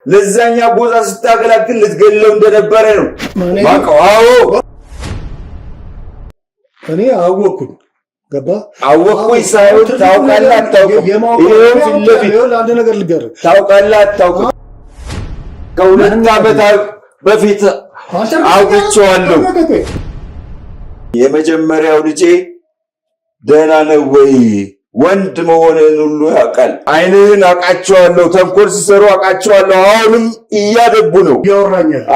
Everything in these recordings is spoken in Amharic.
ለዛኛ ጎዛ ስታገላግል ልትገለው እንደነበረ ነው ማቀው። አዎ እኔ አወኩኝ። ገባ አወኩኝ ሳይሆን ታውቃለህ አታውቅም? ይሄው ፊት ለፊት አንድ ነገር ልንገርህ። ታውቃለህ አታውቅም? ከሁለት ዓመት በፊት አውጥቼዋለሁ። የመጀመሪያው ልጄ ደህና ነው ወይ? ወንድ መሆንህን ሁሉ ያውቃል። አይንህን አውቃቸዋለሁ። ተንኮል ሲሰሩ አውቃቸዋለሁ። አሁንም እያደቡ ነው።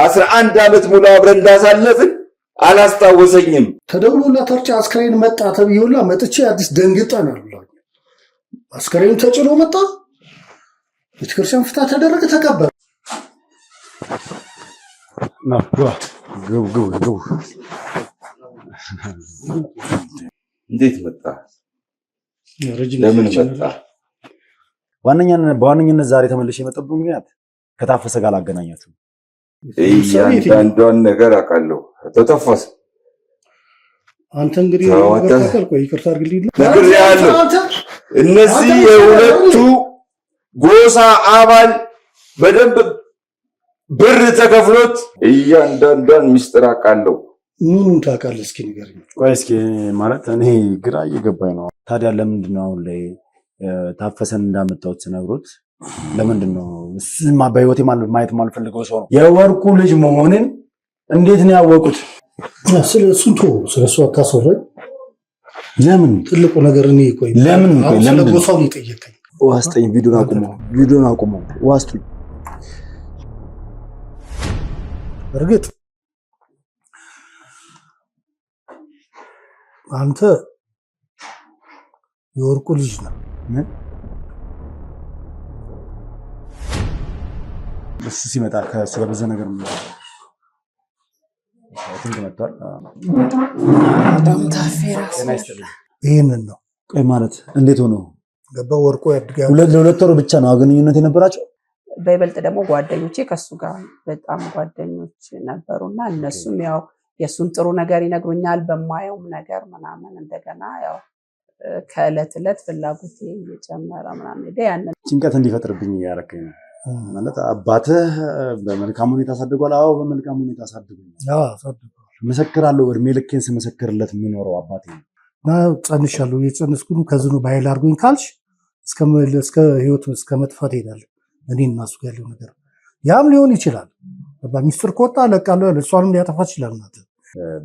11 ዓመት ሙሉ አብረን እንዳሳለፍን አላስታወሰኝም። ተደውሎላት አርጫ አስክሬን መጣ ተብዬውላ መጥቼ አዲስ ደንግጠናል። አስክሬኑ ተጭኖ መጣ። ቤተክርስቲያን ፍታ ተደረገ፣ ተቀበረ። ግቡ። እንዴት መጣ? ለምን መጣ? በዋነኝነት ዛሬ ተመልሼ የመጣሁበት ምክንያት ከታፈሰ ጋር አላገናኛትም። እያንዳንዷን ነገር አውቃለሁ። ተተፈሰ አንተ እንግዲህ ይቅርታ አድርግልኝ። እነዚህ የሁለቱ ጎሳ አባል በደንብ ብር ተከፍሎት እያንዳንዷን ሚስጥር አውቃለሁ። ምኑን ታውቃለህ? እስኪ ንገረኝ። ቆይ እስኪ ማለት እኔ ግራ እየገባኝ ነው። ታዲያ ለምንድን ነው አሁን ላይ ታፈሰን እንዳመጣሁት ስነግሮት ለምንድን ነው እሱማ በህይወቴ ማየት ማልፈልገው ሰው ነው የወርቁ ልጅ መሆንን እንዴት ነው ያወቁት? ስለሱ ስለሱ አታስወራኝ። ለምን ትልቁ ነገር እኔ ቆይ ለምን ስለጎሳው ይጠየቀኝ። ዋስጠኝ ቪዲዮን አቁመው ዋስጡኝ። እርግጥ አንተ የወርቁ ልጅ ነው። እሱ ሲመጣ ስለበዛ ነገር ነው መጥቷል። ይህንን ነው። ቆይ ማለት እንዴት ሆኖ ገባ? ወርቁ ያድጋል። ለሁለት ወር ብቻ ነው ግንኙነት የነበራቸው። በይበልጥ ደግሞ ጓደኞቼ ከሱ ጋር በጣም ጓደኞች ነበሩና እነሱም ያው የሱን ጥሩ ነገር ይነግሩኛል፣ በማየውም ነገር ምናምን እንደገና ያው ከዕለት ዕለት ፍላጎቴ እየጨመረ ምናምን ያንን ጭንቀት እንዲፈጥርብኝ ያረከኝ ነው ማለት አባትህ በመልካም ሁኔታ አሳድጓል። አዎ በመልካም ሁኔታ አሳድጓል። መሰክራለሁ። እድሜ ልኬን ስመሰክርለት የሚኖረው አባቴ ነው። ጸንሻለሁ። የጸነስኩኝ ከዝኑ ባይል አድርጎኝ ካልሽ እስከ ህይወት እስከ መጥፋት ሄዳለሁ። እኔ እና እሱ ጋር ያለው ነገር ያም ሊሆን ይችላል። ሚስጥር ከወጣ እለቃለሁ ያለ እሷንም ሊያጠፋ ይችላል። እናት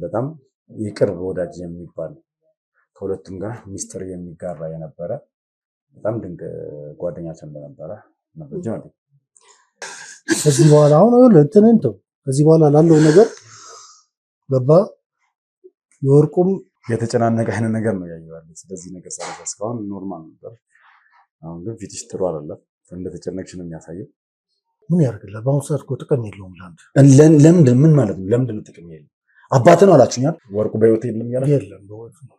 በጣም የቅርብ ወዳጅ የሚባል ከሁለቱም ጋር ሚስጥር የሚጋራ የነበረ በጣም ድንቅ ጓደኛችን እንደነበረ መረጃ አለ። ከዚህ በኋላ አሁን እንትንን ተው። ከዚህ በኋላ ላለው ነገር ገባ? የወርቁም የተጨናነቀ አይነት ነገር ነው ያየዋል። ስለዚህ ነገር ሰላሳ እስካሁን ኖርማል ነበር። አሁን ግን ፊትሽ ጥሩ አይደለም። እንደተጨነቅሽ ነው የሚያሳየው። ምን ያደርግልህ? በአሁኑ ሰዓት እኮ ጥቅም የለውም። ለምንድን ምን ማለት ነው? ለምንድን ነው ጥቅም የለውም? አባት ነው አላችሁኛል። ወርቁ በህይወት የለም ያለ የለም። በህይወት ነው።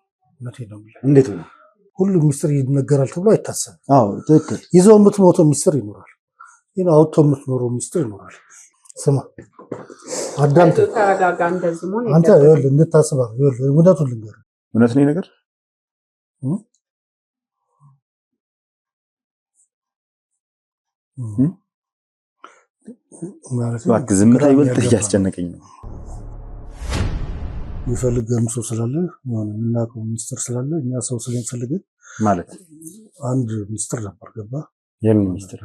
እንዴት ነው? ሁሉም ሚስጥር ይነገራል ተብሎ አይታሰብም። አዎ ትክክል። ይዘው የምትሞተው ሚስጥር ይኖራል። አውጥቶ የምትኖረው ሚስጥር ይኖራል። ስማ አዳምጥ፣ ተረጋጋ። እንደዚህ ምን አንተ ይኸውልህ እንድታስባ ይኸውልህ እውነቱን ልንገርህ። እውነት ነው ነገር ማለት ዝምታ ይበልጥ እያስጨነቀኝ ነው። የሚፈልገን ሰው ስላለ የሆነ የምናውቀው ሚስጥር ስላለ እኛ ሰው ስለሚፈልግ ማለት አንድ ሚስጥር ነበር። ገባ? የምን ሚስጥር?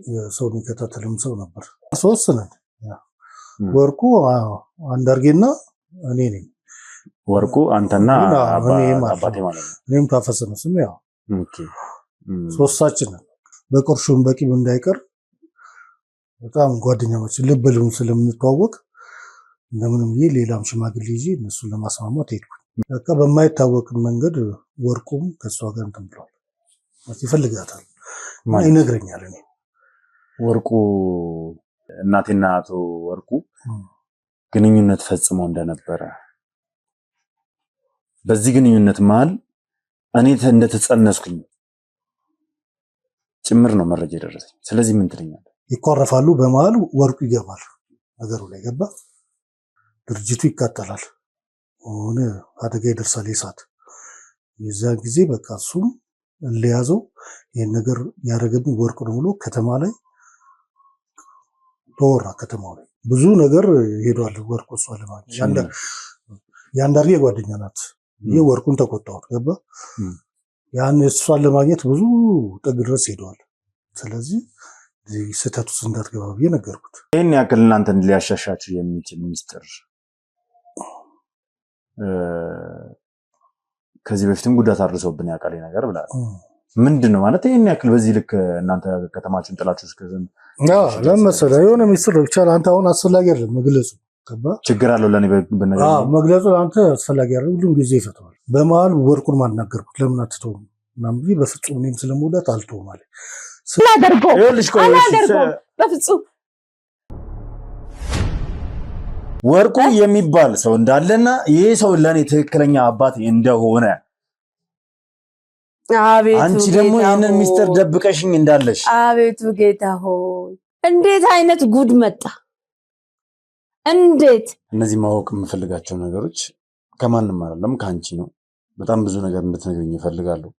የሰው የሚከታተልም ሰው ነበር። ሶስት ነን። ወርቁ አንዳርጌና እኔ ነኝ። ወርቁ አንተና አባቴ ማለት ነው። እኔም ታፈሰ ነው ስም። ያው ሶስታችን ነን። በቁርሹም በቂም እንዳይቀር በጣም ጓደኛሞች ልብ ልብም ስለምንተዋወቅ እንደምንም ይሄ ሌላም ሽማግሌ ይዤ እነሱን ለማስማማት ሄድኩኝ። በቃ በማይታወቅ መንገድ ወርቁም ከእሷ ጋር እንትን ብሏል። ይፈልጋታል፣ ይነግረኛል። እኔ ወርቁ እናቴና አቶ ወርቁ ግንኙነት ፈጽመው እንደነበረ በዚህ ግንኙነት መሀል እኔ እንደተጸነስኩኝ ጭምር ነው መረጃ የደረሰኝ። ስለዚህ ምን ትለኛለህ? ይኳረፋሉ። በመሀል ወርቁ ይገባል ነገሩ ላይ ገባ። ድርጅቱ ይቃጠላል። ሆነ አደጋ ይደርሳል፣ የእሳት የዛን ጊዜ በቃ እሱም ለያዘው ይሄን ነገር ያደረገብኝ ወርቁ ነው ብሎ ከተማ ላይ ተወራ ከተማው ላይ ብዙ ነገር ሄዷል። ወርቁ እሷ ለማግኘት የአንዳርጌ ጓደኛ ናት። ይህ ወርቁን ተቆጣሁት ገባ ያን እሷን ለማግኘት ብዙ ጥግ ድረስ ሄደዋል። ስለዚህ ስህተት ውስጥ እንዳትገባ ብዬ ነገርኩት። ይህን ያክል እናንተን ሊያሻሻችሁ የሚችል ሚስጥር ከዚህ በፊትም ጉዳት አድርሶብን ያውቃል ነገር ብላል። ምንድን ነው ማለት ይህን ያክል በዚህ ልክ እናንተ ከተማችሁን ጥላችሁ እስከዝም ለመሰለ የሆነ ሚስጥር ብቻ አንተ አሁን አስፈላጊ አይደለም መግለጹ ችግር አለው ለኔ መግለጹ አንተ አስፈላጊ አይደለም። ሁሉም ጊዜ ይፈተዋል። በመሀል ወርቁን ማናገርኩት ለምን አትተውም ምናምን ብዬ በፍጹም እኔም ስለምወዳት አልተውም ማለት አላደርገውም በፍጹም ወርቁ የሚባል ሰው እንዳለና ይሄ ሰው ለኔ ትክክለኛ አባት እንደሆነ አንቺ ደግሞ ይሄንን ሚስጥር ደብቀሽኝ እንዳለሽ አቤቱ ጌታ ሆይ እንዴት አይነት ጉድ መጣ! እንዴት እነዚህ ማወቅ የምፈልጋቸው ነገሮች ከማንም አይደለም ከአንቺ ነው። በጣም ብዙ ነገር እንድትነግሪኝ እፈልጋለሁ።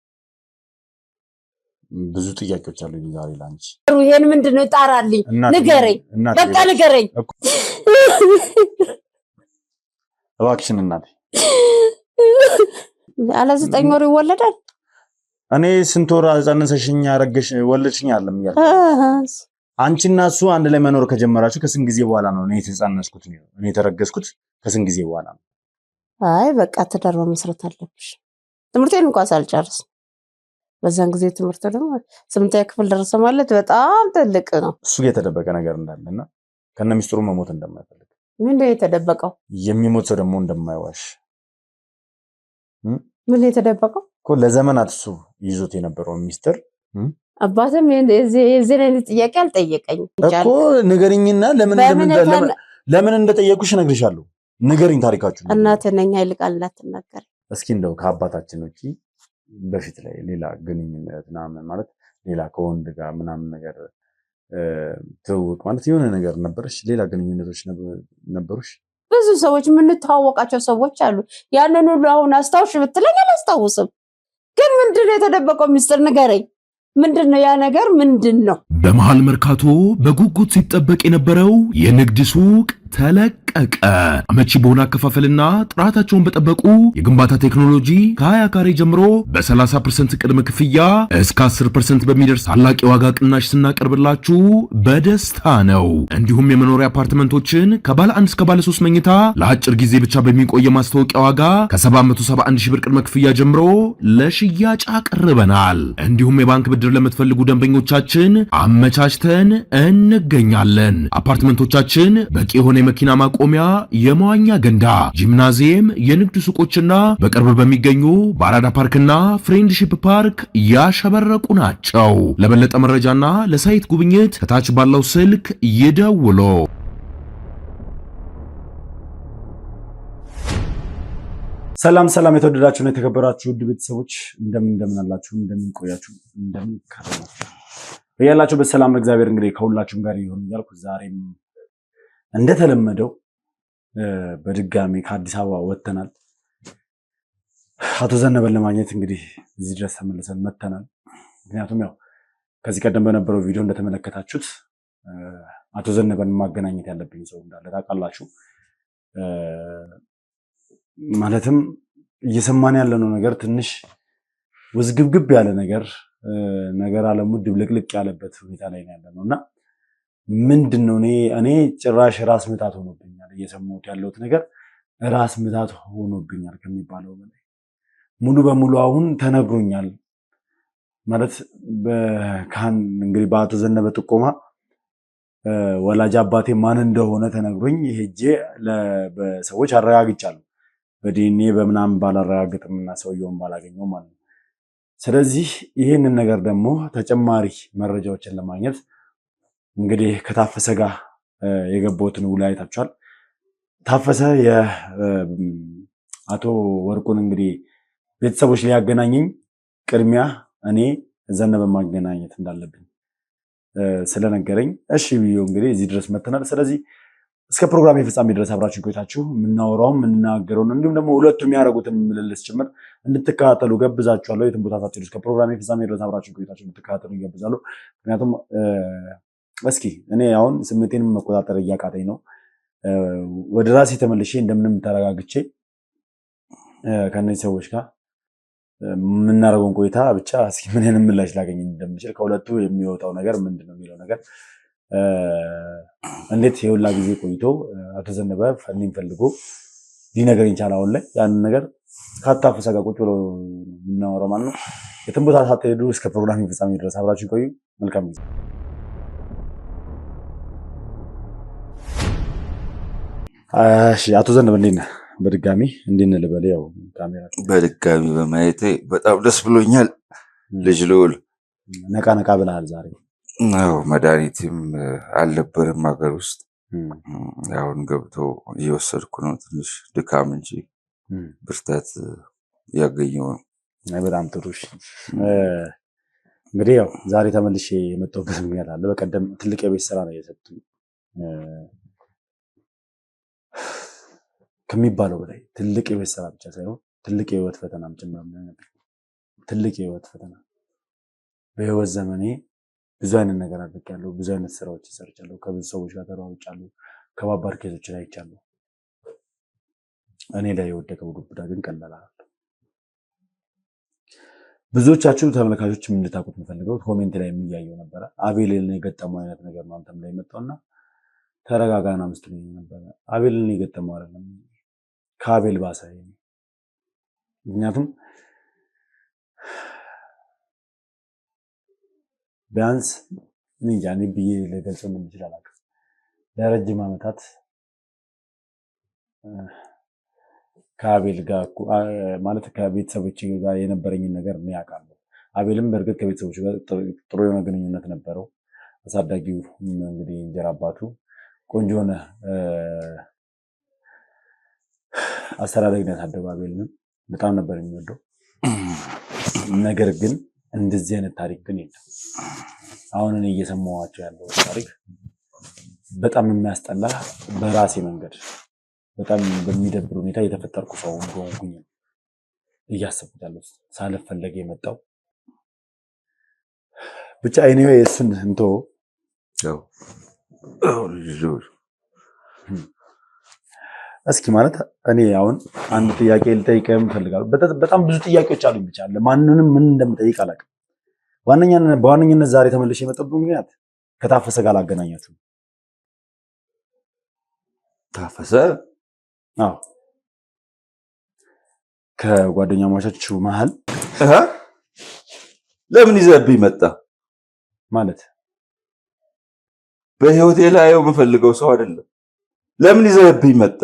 ብዙ ጥያቄዎች አሉኝ ዛሬ ላንቺ። ይሄን ምንድነው? ጣራልኝ፣ ንገረኝ፣ በቃ ንገረኝ እባክሽን እናቴ። አለ 9 ወር ይወለዳል። እኔ ስንት ወር አጸነሰሽኝ ያረገሽ ወለድሽኝ አይደለም ያልኩት። አንቺና እሱ አንድ ላይ መኖር ከጀመራችሁ ከስንት ጊዜ በኋላ ነው እኔ የተጸነስኩት ነው እኔ የተረገዝኩት ከስንት ጊዜ በኋላ ነው? አይ በቃ ትዳር መመስረት አለብሽ። ትምህርቴን እንኳን ሳልጨርስ በዛን ጊዜ ትምህርት ደግሞ 8ኛ ክፍል ደረሰ ማለት በጣም ትልቅ ነው። እሱ የተደበቀ ነገር እንዳለና ከነ ሚስጥሩ መሞት እንደማይፈልግ ምንድን ነው የተደበቀው? የሚሞት ሰው ደግሞ እንደማይዋሽ ምን የተደበቀው እኮ ለዘመናት እሱ ይዞት የነበረው ሚስጥር አባትም የዚህ አይነት ጥያቄ አልጠየቀኝ እኮ ንገሪኝና ለምን እንደጠየቁሽ እነግርሻለሁ። ንገሪኝ ታሪካችሁ። እናትህ ነኝ ኃይል ቃል እንዳትናገር እስኪ። እንደው ከአባታችን ውጪ በፊት ላይ ሌላ ግንኙነት ምናምን ማለት ሌላ ከወንድ ጋር ምናምን ነገር ትውውቅ ማለት የሆነ ነገር ነበርሽ? ሌላ ግንኙነቶች ነበሩሽ? ብዙ ሰዎች የምንተዋወቃቸው ሰዎች አሉ። ያንን ሁሉ አሁን አስታውሽ ብትለኝ አላስታውስም። ግን ምንድነው የተደበቀው ሚስጥር ንገረኝ። ምንድነው ያ ነገር ምንድነው? በመሃል መርካቶ በጉጉት ሲጠበቅ የነበረው የንግድ ሱቅ ተለቀቀ። አመቺ በሆነ አከፋፈልና ጥራታቸውን በጠበቁ የግንባታ ቴክኖሎጂ ከ20 ካሬ ጀምሮ በ30% ቅድመ ክፍያ እስከ 10% በሚደርስ ታላቅ የዋጋ ቅናሽ ስናቀርብላችሁ በደስታ ነው። እንዲሁም የመኖሪያ አፓርትመንቶችን ከባለ 1 እስከ ባለ 3 መኝታ ለአጭር ጊዜ ብቻ በሚቆይ ማስታወቂያ ዋጋ ከ771 ሺህ ብር ቅድመ ክፍያ ጀምሮ ለሽያጭ አቅርበናል። እንዲሁም የባንክ ብድር ለምትፈልጉ ደንበኞቻችን አመቻችተን እንገኛለን። አፓርትመንቶቻችን በቂ የሆነ የመኪና ማቆሚያ፣ የመዋኛ ገንዳ፣ ጂምናዚየም፣ የንግድ ሱቆችና በቅርብ በሚገኙ በአራዳ ፓርክና ፍሬንድሺፕ ፓርክ ያሸበረቁ ናቸው። ለበለጠ መረጃና ለሳይት ጉብኝት ከታች ባለው ስልክ ይደውሉ። ሰላም የተወደዳችሁ ነው የተከበራችሁ ውድ ቤተሰቦች እንደምን አላችሁ? እንደምን ቆያችሁ? እንደምን ከረማችሁ? በያላችሁበት ሰላም እግዚአብሔር እንግዲህ ከሁላችሁም ጋር ይሁን እያልኩ ዛሬም እንደተለመደው በድጋሚ ከአዲስ አበባ ወጥተናል። አቶ ዘነበን ለማግኘት እንግዲህ እዚህ ድረስ ተመልሰን መጥተናል። ምክንያቱም ያው ከዚህ ቀደም በነበረው ቪዲዮ እንደተመለከታችሁት አቶ ዘነበን ማገናኘት ያለብኝ ሰው እንዳለ ታውቃላችሁ። ማለትም እየሰማን ያለነው ነገር ትንሽ ውዝግብግብ ያለ ነገር አለሙ ድብልቅልቅ ያለበት ሁኔታ ላይ ያለነውና ምንድነው እኔ ጭራሽ ራስ ምታት ሆኖብኛል። እየሰማሁት ያለሁት ነገር ራስ ምታት ሆኖብኛል ከሚባለው በላይ ሙሉ በሙሉ አሁን ተነግሮኛል። ማለት እንግዲህ በአቶ ዘነበ ጥቆማ ወላጅ አባቴ ማን እንደሆነ ተነግሮኝ ሄጄ በሰዎች አረጋግጫለሁ። በዲኤንኤ በምናምን ባላረጋግጥምና ሰውየውን ባላገኘው ማለት ነው። ስለዚህ ይህንን ነገር ደግሞ ተጨማሪ መረጃዎችን ለማግኘት እንግዲህ ከታፈሰ ጋር የገባሁትን ውል አይታችኋል። ታፈሰ የአቶ ወርቁን እንግዲህ ቤተሰቦች ሊያገናኘኝ ቅድሚያ እኔ ዘነበ ማገናኘት እንዳለብኝ ስለነገረኝ እሺ ብዬ እንግዲህ እዚህ ድረስ መተናል። ስለዚህ እስከ ፕሮግራም ፍጻሜ ድረስ አብራችሁ ቆይታችሁ የምናወራውም የምናገረውን እንዲሁም ደግሞ ሁለቱ የሚያደርጉትን ምልልስ ጭምር እንድትከታተሉ ገብዛችኋለሁ። የትም ቦታ ሳትሄዱ እስከ ፕሮግራም ፍጻሜ ድረስ አብራችሁ ቆይታችሁ እንድትከታተሉ ይገብዛሉ። ምክንያቱም እስኪ እኔ አሁን ስሜቴንም መቆጣጠር እያቃተኝ ነው። ወደ ራሴ ተመልሼ እንደምንም ተረጋግቼ ከነዚህ ሰዎች ጋር የምናደርገውን ቆይታ ብቻ እስኪ ምን አይነት ምላሽ ላገኝ እንደምችል ከሁለቱ የሚወጣው ነገር ምንድነው የሚለው ነገር እንዴት የሁላ ጊዜ ቆይቶ አቶ ዘነበ ፈኒን ፈልጎ ሊነገረኝ ቻለ። አሁን ላይ ያንን ነገር ካታፈሰ ጋር ቁጭ ብሎ የምናወራው ማለት ነው። የትም ቦታ ሳትሄዱ እስከ ፕሮግራም ፍጻሜ ድረስ አብራችሁ ቆዩ። መልካም ጊዜ። እሺ አቶ ዘነበ እንዴት ነህ? በድጋሚ እንዴት ነህ ልበል? ያው ካሜራ በድጋሚ በማየቴ በጣም ደስ ብሎኛል። ልጅ ልዑል ነቃ ነቃ ብለሃል ዛሬ። አዎ መድኃኒትም አልነበረም ሀገር ውስጥ አሁን ገብቶ እየወሰድኩ ነው። ትንሽ ድካም እንጂ ብርታት ያገኘው ነው። በጣም ጥሩ። እንግዲህ ያው ዛሬ ተመልሼ የመጣሁበት ምክንያት አለ። በቀደም ትልቅ የቤት ስራ ነው የሰጡኝ ከሚባለው በላይ ትልቅ የቤት ስራ ብቻ ሳይሆን ትልቅ የህይወት ፈተናም ጭምር ነበር። ትልቅ የህይወት ፈተና በህይወት ዘመኔ ብዙ አይነት ነገር አድርጌያለሁ። ብዙ አይነት ስራዎች ሰርቻለሁ። ከብዙ ሰዎች ጋር ተሯሩጫለሁ። ከባባድ ኬዞችን አይቻለሁ። እኔ ላይ የወደቀው ዱብዳ ግን ቀላል አይደለም። ብዙዎቻችሁ ተመልካቾችም እንድታውቁት የምፈልገው ኮሜንት ላይ የሚያየው ነበረ። አቤልን የገጠመው አይነት ነገር ነው አንተም ላይ መጣውና ተረጋጋና ምስትልኝ ነበረ። አቤልን የገጠመው አይደለም ከአቤል ባሰ። ምክንያቱም ቢያንስ እንጃ እኔ ብዬ ልገልጸው እንደምችል አላውቅም። ለረጅም ዓመታት ከአቤል ጋር ማለት ከቤተሰቦች ጋር የነበረኝን ነገር ነው ያውቃለሁ። አቤልም በእርግጥ ከቤተሰቦች ጋር ጥሩ የሆነ ግንኙነት ነበረው። አሳዳጊው እንግዲህ እንጀራ አባቱ ቆንጆ ሆነ አስተዳደግ ነው ያሳደገው። አቤልን በጣም ነበር የሚወደው። ነገር ግን እንደዚህ አይነት ታሪክ ግን የለም። አሁን እኔ እየሰማኋቸው ያለው ታሪክ በጣም የሚያስጠላ በራሴ መንገድ በጣም በሚደብር ሁኔታ የተፈጠርኩ ሰው ሆንኩኝ እያሰብኩት ያለው ሳልፈለግ የመጣው ብቻ ኤኒዌይ እሱን እንቶ እስኪ ማለት እኔ አሁን አንድ ጥያቄ ልጠይቅህም እፈልጋለሁ። በጣም ብዙ ጥያቄዎች አሉኝ። ብቻ ለማንንም ምን እንደምጠይቅ አላውቅም። በዋነኝነት ዛሬ ተመልሼ የመጣሁበት ምክንያት ከታፈሰ ጋር ላገናኛችሁ። ታፈሰ? አዎ ከጓደኛ ማቾቹ መሀል ለምን ይዘብኝ መጣ? ማለት በህይወቴ ላይ የምፈልገው ሰው አይደለም። ለምን ይዘብኝ መጣ?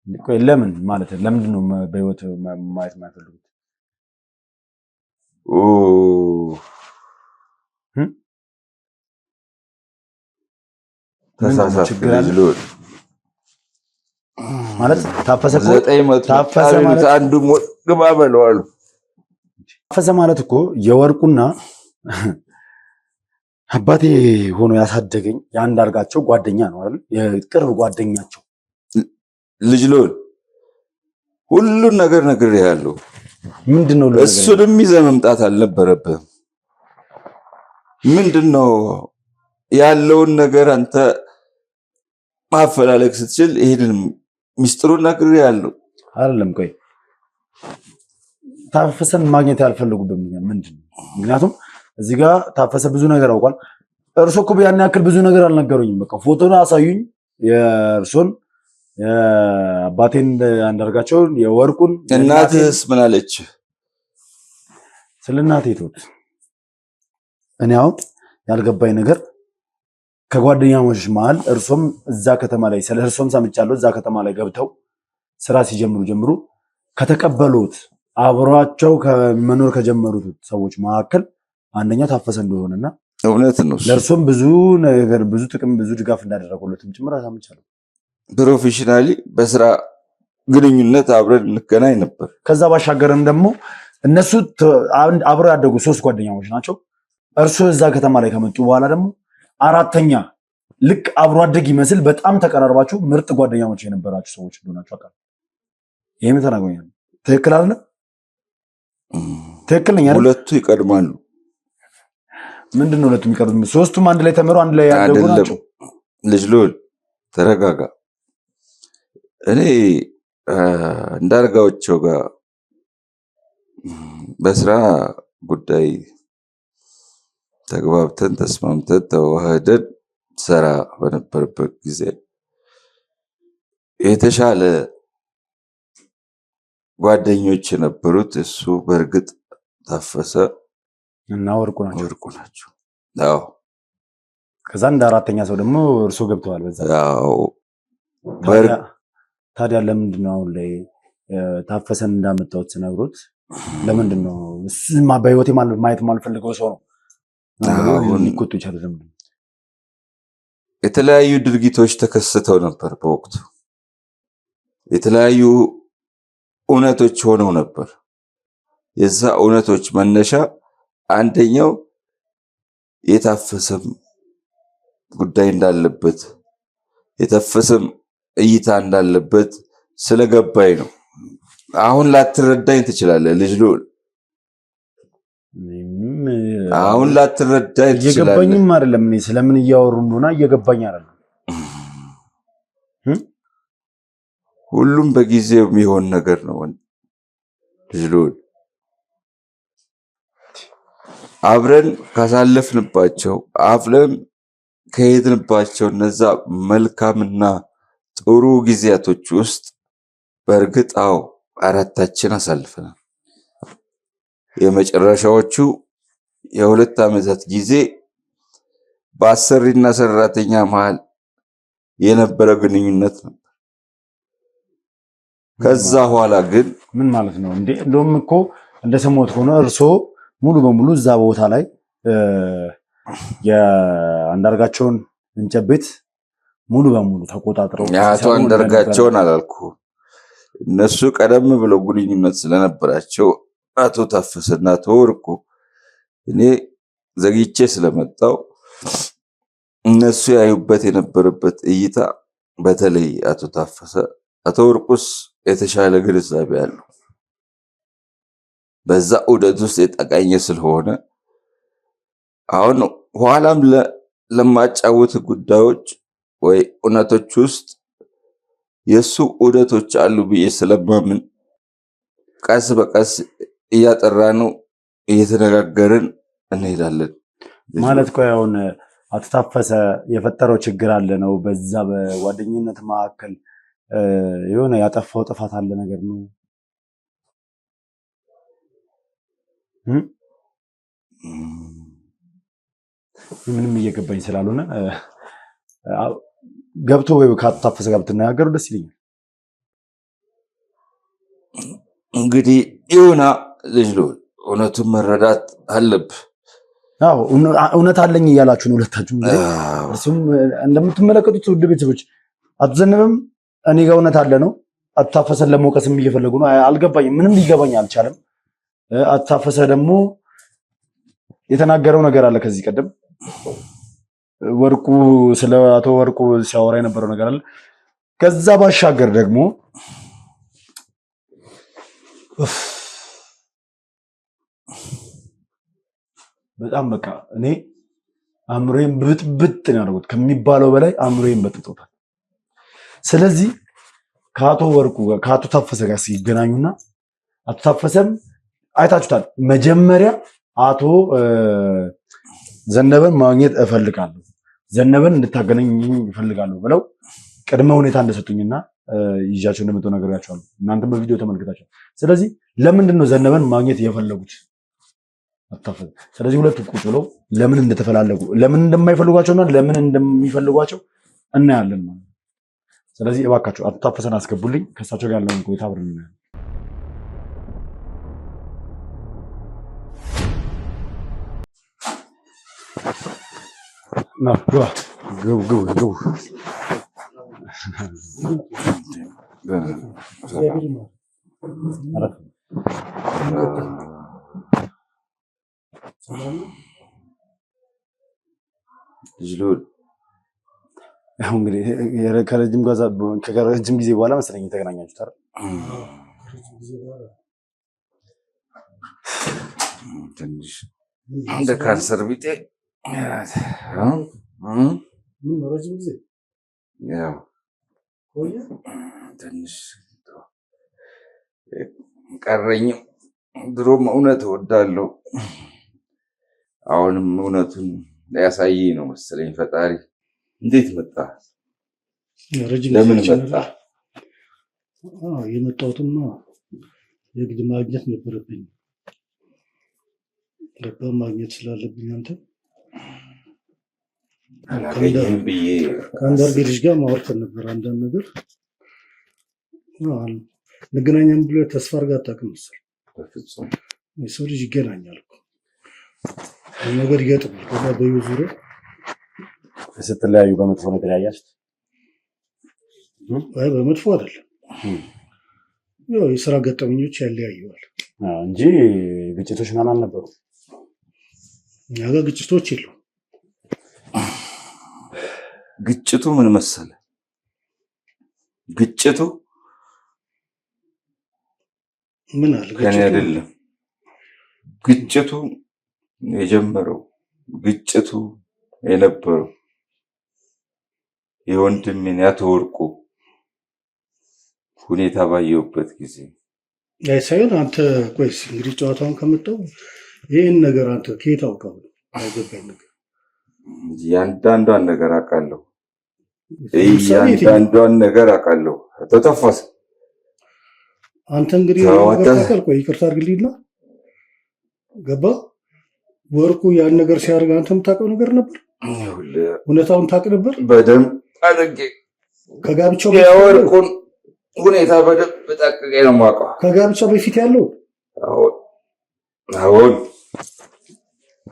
ቆይ ለምን ማለት ለምንድን ነው በህይወት ማየት የማይፈልጉት? ተሳሳተ ማለት ታፈሰ ማለት እኮ የወርቁና አባቴ ሆኖ ያሳደገኝ የአንዳርጋቸው ጓደኛ ነው አይደል? የቅርብ ጓደኛቸው ልጅ ልዑል ሁሉን ነገር ነግሬሃለሁ። ምንድነው? እሱንም ይዘህ መምጣት አልነበረብህም። ምንድነው ያለውን ነገር አንተ ማፈላለግ ስትችል ይሄንን ሚስጥሩን ነግሬሃለሁ። አይደለም ቆይ ታፈሰን ማግኘት ያልፈለጉበት ምንድነው? ምክንያቱም እዚህ ጋር ታፈሰ ብዙ ነገር አውቋል። እርሶ እኮ ያን ያክል ብዙ ነገር አልነገሩኝም። በቃ ፎቶን አሳዩኝ፣ የእርሶን የአባቴን አንዳርጋቸውን የወርቁን። እናትስ ምን አለች? ስለ እናቴ ተውት። እኔ አሁን ያልገባኝ ነገር ከጓደኛሞች መሀል እርሶም እዛ ከተማ ላይ ስለ እርሶም ሰምቻለሁ። እዛ ከተማ ላይ ገብተው ስራ ሲጀምሩ ጀምሩ ከተቀበሉት አብሯቸው ከመኖር ከጀመሩት ሰዎች መካከል አንደኛው ታፈሰ እንደሆነና እውነት ነው። ለእርሶም ብዙ ነገር ብዙ ጥቅም ብዙ ድጋፍ እንዳደረጉለትም ጭምር ሰምቻለሁ። ፕሮፌሽናሊ በስራ ግንኙነት አብረን እንገናኝ ነበር። ከዛ ባሻገርም ደግሞ እነሱ አብረው ያደጉ 3 ጓደኛሞች ናቸው። እርሶ እዛ ከተማ ላይ ከመጡ በኋላ ደግሞ አራተኛ ልክ አብሮ አደግ ይመስል በጣም ተቀራርባችሁ ምርጥ ጓደኛሞች የነበራችሁ ሰዎች እንደሆናችሁ አውቃለሁ። ይሄም ተናግሮኛል። ትክክል አይደል? ትክክል ነኝ አይደል? ሁለቱ ይቀድማሉ። ምንድነው ሁለቱም የሚቀርቡት? ሶስቱም አንድ ላይ ተምረው አንድ ላይ ያደጉ ናቸው። ልጅ ልዑል ተረጋጋ። እኔ እንዳርጋቸው ጋር በስራ ጉዳይ ተግባብተን ተስማምተን ተዋህደን ሰራ በነበረበት ጊዜ የተሻለ ጓደኞች የነበሩት እሱ በእርግጥ ታፈሰ እና ወርቁ ናቸው። አዎ ከዛ እንደ አራተኛ ሰው ደግሞ እርሶ ገብተዋል በዛ። አዎ ታዲያ ለምንድን ነው አሁን ላይ ታፈሰን እንዳመጣሁት ስነግሩት ለምንድን ነው እሱማ በህይወቴ ማየት ማልፈልገው ሰው ነው ሊቆጡ ይችላል? የተለያዩ ድርጊቶች ተከስተው ነበር በወቅቱ የተለያዩ እውነቶች ሆነው ነበር። የዛ እውነቶች መነሻ አንደኛው የታፈሰም ጉዳይ እንዳለበት የታፈሰም እይታ እንዳለበት ስለገባኝ ነው። አሁን ላትረዳኝ ትችላለህ ልጅ ልዑል፣ አሁን ላትረዳኝ ትችላለህ። እየገባኝም አይደለም እኔ ስለምን እያወሩ እንደሆነ እየገባኝ አይደለም። ሁሉም በጊዜው የሚሆን ነገር ነው ልጅ ልዑል። አብረን ካሳለፍንባቸው አብረን ከሄድንባቸው እነዛ መልካምና ጥሩ ጊዜያቶች ውስጥ በእርግጥ አዎ አራታችን አሳልፈናል። የመጨረሻዎቹ የ2 ዓመታት ጊዜ በአሰሪና ሰራተኛ መሃል የነበረ ግንኙነት ነበር። ከዛ ኋላ ግን ምን ማለት ነው እንዴ? እንደውም እኮ እንደሰማሁት ከሆነ እርሶ ሙሉ በሙሉ እዛ ቦታ ላይ የአንዳርጋቸውን እንጨት ቤት ሙሉ በሙሉ ተቆጣጥረው አቶ አንዳርጋቸውን አላልኩ። እነሱ ቀደም ብለው ግንኙነት ስለነበራቸው አቶ ታፈሰና አቶ ወርቁ እኔ ዘግይቼ ስለመጣው እነሱ ያዩበት የነበረበት እይታ በተለይ አቶ ታፈሰ አቶ ወርቁስ የተሻለ ግንዛቤ ያለው በዛ ዑደት ውስጥ የጠቃኘ ስለሆነ አሁን ኋላም ለማጫወት ጉዳዮች ወይ እውነቶች ውስጥ የሱ ዑደቶች አሉ ብዬ ስለማምን ቀስ በቀስ እያጠራኑ እየተነጋገርን እንሄዳለን ማለት ቆይ አሁን አቶ ታፈሰ የፈጠረው ችግር አለ ነው በዛ በጓደኝነት መካከል የሆነ ያጠፋው ጥፋት አለ ነገር ነው? ምንም እየገባኝ ስላልሆነ ገብቶ ወይ ከአቶ ታፈሰ ጋር ብትነጋገሩ ደስ ይለኛል። እንግዲህ ይሁና ልጅ ልዑል እውነቱን መረዳት አለብህ። አዎ እውነት አለኝ እያላችሁ ነው ሁለታችሁም። እሱም እንደምትመለከቱት ውድ ቤተሰቦች አቶ ዘነበም እኔ ጋር እውነት አለ ነው። አቶ ታፈሰን ለመውቀስም እየፈለጉ ነው። አልገባኝም፣ ምንም ሊገባኝ አልቻለም። አቶ ታፈሰ ደግሞ የተናገረው ነገር አለ ከዚህ ቀደም ወርቁ ስለ አቶ ወርቁ ሲያወራ የነበረው ነገር አለ። ከዛ ባሻገር ደግሞ በጣም በቃ እኔ አእምሮዬን ብጥብጥ ነው ያደረጉት ከሚባለው በላይ አእምሮዬን በጥብጦታል። ስለዚህ ከአቶ ወርቁ ከአቶ ታፈሰ ጋር ሲገናኙና አቶ ታፈሰም አይታችሁታል። መጀመሪያ አቶ ዘነበን ማግኘት እፈልጋለሁ፣ ዘነበን እንድታገናኝ እፈልጋለሁ ብለው ቅድመ ሁኔታ እንደሰጡኝና ይዣቸው እንደመጣሁ ነግሬያቸዋለሁ። እናንተም በቪዲዮ ተመልክታችኋል። ስለዚህ ለምንድን ነው ዘነበን ማግኘት የፈለጉት? ስለዚህ ሁለቱ ቁጭ ብለው ለምን እንደተፈላለጉ ለምን እንደማይፈልጓቸውና ለምን እንደሚፈልጓቸው እናያለን ማለት ነው። ስለዚህ እባካችሁ አቶ ታፈሰን አስገቡልኝ። ከእሳቸው ጋር ያለውን ቆይታ አብረን እናያለን። ግቡ ልጅ ልዑል አሁን እንግዲህ ከረጅም ጊዜ በኋላ መሰለኝ የተገናኛችሁት አይደል? ትንሽ እንደ ካንሰር ቢጤ ረጅም ጊዜ ያው ትንሽ ቀረኝም። ድሮም እውነት እወዳለሁ። አሁንም እውነቱን ሊያሳየኝ ነው መሰለኝ ፈጣሪ። እንዴት መጣ? ለምን መጣ? የመጣሁትማ የግድ ማግኘት ነበረብኝ። ገባ ማግኘት ስላለብኝ አንተ አላገኘህም ብዬ ከአንዳርጌ ልጅ ጋር ማውርተን ነበር። አንዳንድ ነገር እንገናኛለን ብሎ ተስፋ አድርገህ አታውቅም መሰለኝ። በፍጹም የሰው ልጅ ይገናኛል እኮ ነገር ይገጥማል። ከዛ በዩ ዙሪያ ስትለያዩ በመጥፎ ነገር ያያችሁት? አይ በመጥፎ አይደለም፣ ያው የስራ ገጠመኞች ያለያዩዋል እንጂ ግጭቶች ምናምን አልነበሩ። እኛ ጋር ግጭቶች የሉም። ግጭቱ ምን መሰለ? ግጭቱ ምን አለ? ከኔ አይደለም ግጭቱ የጀመረው ግጭቱ የነበረው የወንድሜን ያቶ ወርቁ ሁኔታ ባየሁበት ጊዜ አይ ሳይሆን አንተ ቆይስ እንግዲህ ጨዋታውን ከመጣው ይሄን ነገር አንተ ከየት አውቀው? አይገባኝ ነገር ያንዳንዷን ነገር አውቃለሁ። ያንዳንዷን ነገር አውቃለሁ። ተተፈሰ አንተ እንግዲህ ነገር ታውቃለህ። ቆይ ይቅርታ አድርግልኝና ገባ ወርቁ ያን ነገር ሲያደርግ አንተ የምታውቀው ነገር ነበር? እውነታውን ታውቅ ነበር? በደንብ አድርጌ ከጋብቻው የወርቁን ሁኔታ በደንብ ጠቅቄ ነው የማውቀው። ከጋብቻው በፊት ያለው አሁን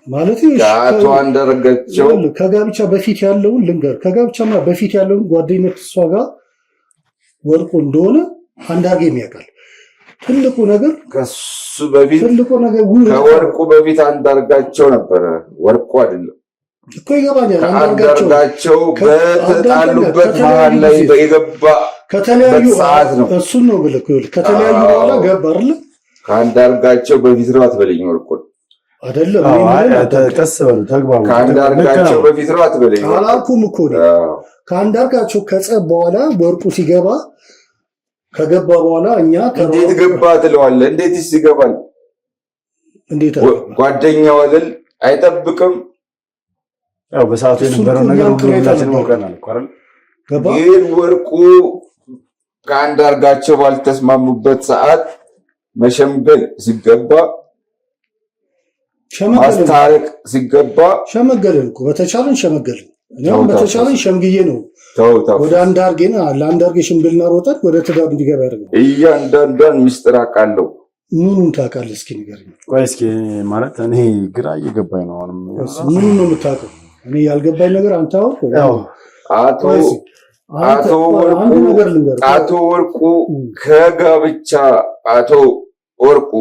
ማለት አቶ አንዳርጋቸው ከጋብቻ በፊት ያለውን ልንገር። ከጋብቻማ በፊት ያለውን ጓደኝነት እሷ ጋር ወርቁ እንደሆነ አንዳርጌ የሚያውቃል። ትልቁ ነገር ከሱ በፊት ትልቁ ነገር ከወርቁ በፊት አንዳርጋቸው ነበረ፣ ወርቁ አይደለም እኮ ይገባኛል። አንዳርጋቸው በተጣሉበት መሀል ላይ የገባ ከተለያዩ ሰዓት ነው። እሱን ነው ብለህ ከተለያዩ በኋላ ገባ አይደል? ከአንዳርጋቸው በፊት ነው አትበለኝ። ወርቁ አይደለም ቀስ በሉ ተግባቡ። ከአንዳርጋቸው በፊት ነው አትበለኝ አላልኩም እኮ ነው። ከአንዳርጋቸው ከጸብ በኋላ ወርቁ ሲገባ ከገባ በኋላ እኛ እንዴት ገባ ትለዋለህ? እንዴትስ ይገባል? እንዴት ጓደኛው አይደል? አይጠብቅም። ያው በሰዓቱ የነበረው ነገር ሁላችንም አውቀናል እኮ አይደል? ግን ወርቁ ከአንዳርጋቸው ባልተስማሙበት ሰዓት መሸምገል ሲገባ ማስታረቅ ሲገባ ሸመገልን እኮ በተቻለን ሸመገልን። እኛም በተቻለን ሸምግዬ ነው ወደ አንዳርጌና ለአንዳርጌ ሽምግልና ሮጠን ወደ ትዳር እንዲገባ ያደርጋል። እያንዳንዷን ሚስጥር አውቃለሁ። ምኑን ታውቃለህ? እስኪ ንገረኝ። ቆይ እስኪ ማለት እኔ ግራ እየገባኝ ነው። አሁንም ምኑን ነው የምታውቀው? እኔ ያልገባኝ ነገር አንተ አውቅ። አቶ ወርቁ ከጋብቻ አቶ ወርቁ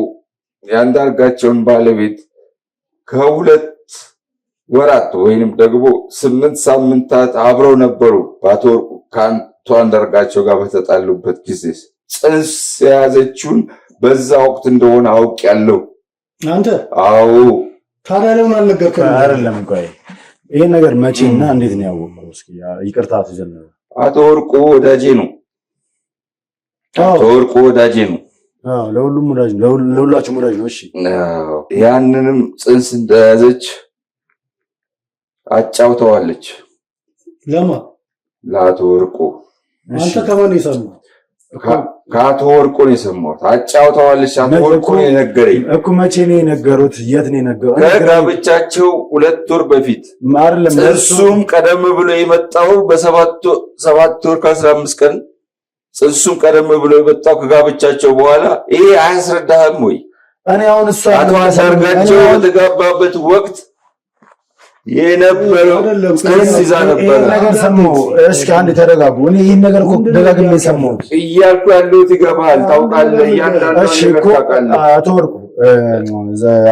የአንዳርጋቸውን ባለቤት ከሁለት ወራት ወይንም ደግሞ 8 ሳምንታት አብረው ነበሩ። በአቶ ወርቁ ከአቶ አንዳርጋቸው ጋር በተጣሉበት ጊዜ ጽንስ የያዘችውን በዛ ወቅት እንደሆነ አውቄያለሁ። አንተ? አዎ። ታዲያ ለምን አልነገርከኝም? አይደለም ቆይ ይሄን ነገር መቼና እንዴት ነው ያወቀው? እስኪ ይቅርታ ተጀነረ። አቶ ወርቁ ወዳጄ ነው። አቶ ወርቁ ወዳጄ ነው። ለሁሉም ወዳጅ ነው። ለሁላችሁም ወዳጅ ነው። እሺ ያንንም ጽንስ እንደያዘች አጫውተዋለች። ለማ? ለአቶ ወርቁ። አንተ ከማን የሰማው? ከአቶ ወርቁ ነው የሰማሁት። አጫውተዋለች። አቶ ወርቁ ነው የነገረኝ እኮ። መቼ ነው የነገሩት? የት ነው የነገሩት? ከጋብቻቸው 2 ወር በፊት አይደለም? ጽንሱም ቀደም ብሎ የመጣው በ7 ወር ከ15 ቀን ጽንሱም ቀደም ብሎ የመጣው ከጋብቻቸው በኋላ። ይሄ አያስረዳህም ወይ? እኔ አሁን እሷ አቶ አንዳርጋቸው በተጋባበት ወቅት የነበረው ጽንስ ይዛ ነበር። ነገር ሰማሁ። እስኪ አንድ ተረጋጉ። እኔ ይሄን ነገር እኮ ደጋግሜ ሰማሁት እያልኩ ያለሁት ይገባሃል፣ ታውቃለህ። እያንዳንዱ ነገር ታውቃለህ። አቶ ወርቁ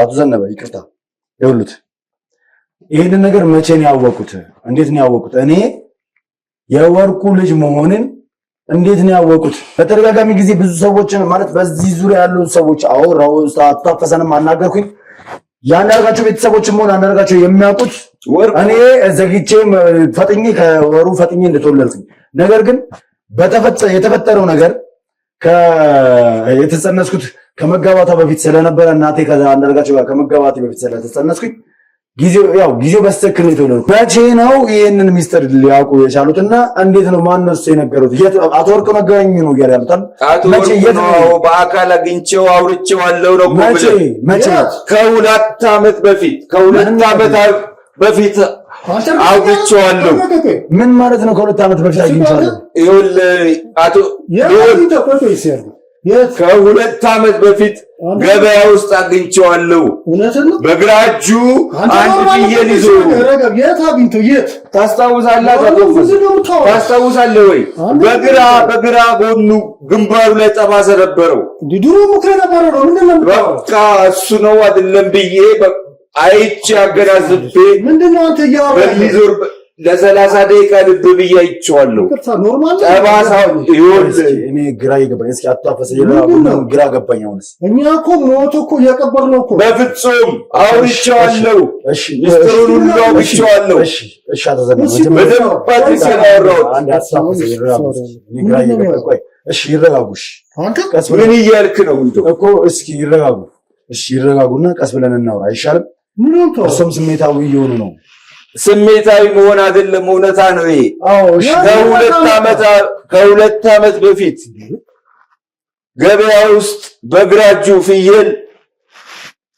አቶ ዘነበ ይቅርታ ይኸውልህ፣ ይሄንን ነገር መቼ ነው ያወቁት? እንዴት ነው ያወቁት? እኔ የወርቁ ልጅ መሆንን እንዴት ነው ያወቁት? በተደጋጋሚ ጊዜ ብዙ ሰዎችን ማለት በዚህ ዙሪያ ያሉ ሰዎች አወራው። ታፈሰንም አናገርኩኝ። የአንዳርጋቸው ቤተሰቦችም ሆነ አንዳርጋቸው የሚያውቁት እኔ ዘግቼ ከወሩ ፈጥኜ እንደተወለድኩኝ፣ ነገር ግን የተፈጠረው ነገር የተጸነስኩት ከመጋባቷ በፊት ስለነበረ እናቴ ከአንዳርጋቸው ጋር ከመጋባቴ በፊት ስለተጸነስኩኝ ጊዜው በስተክል ነው የተወለድኩት። መቼ ነው ይህንን ሚስጥር ሊያውቁ የቻሉትና እንዴት ነው ማነው እሱ የነገሩት? አቶ ወርቅ መገናኝ ነው እያለ ያሉታል። በአካል አግኝቼው አውርቼዋለሁ ነው። መቼ? ከሁለት ዓመት በፊት አውርቼዋለሁ። ምን ማለት ነው? ከሁለት ዓመት በፊት አግኝቼዋለሁ? ከሁለት ዓመት በፊት ገበያ ውስጥ አግኝቼዋለሁ። በግራ እጁ አንድ ፍየል ይዞ። ታስታውሳለህ ወይ? በግራ ጎኑ ግንባሩ ላይ ጠባሳ ነበረው። በቃ እሱ ነው አይደለም ብዬ አይቼ አገናዝቤ በሚዞር ለ30 ደቂቃ ልብ ብዬ አይቼዋለሁ። ጠባሳው እኔ ግራ ይገባኝ። እስኪ አጣፈሰ ግራ ገባኝ። አሁንስ እኛ እኮ ሞቶ እኮ ያቀበርነው እኮ በፍጹም አውርቼዋለሁ። ሚስጥሩን ሁሉ አውርቼዋለሁ። እሺ አተዘነ ይረጋጉሽ። ምን እያልክ ነው እኮ? እስኪ ይረጋጉ። እሺ ይረጋጉና ቀስ ብለን እናውራ አይሻልም? እሱም ስሜታዊ እየሆኑ ነው። ስሜታዊ መሆን አይደለም፣ እውነታ ነው ይሄ። ከሁለት ዓመት በፊት ገበያ ውስጥ በግራ እጁ ፍየል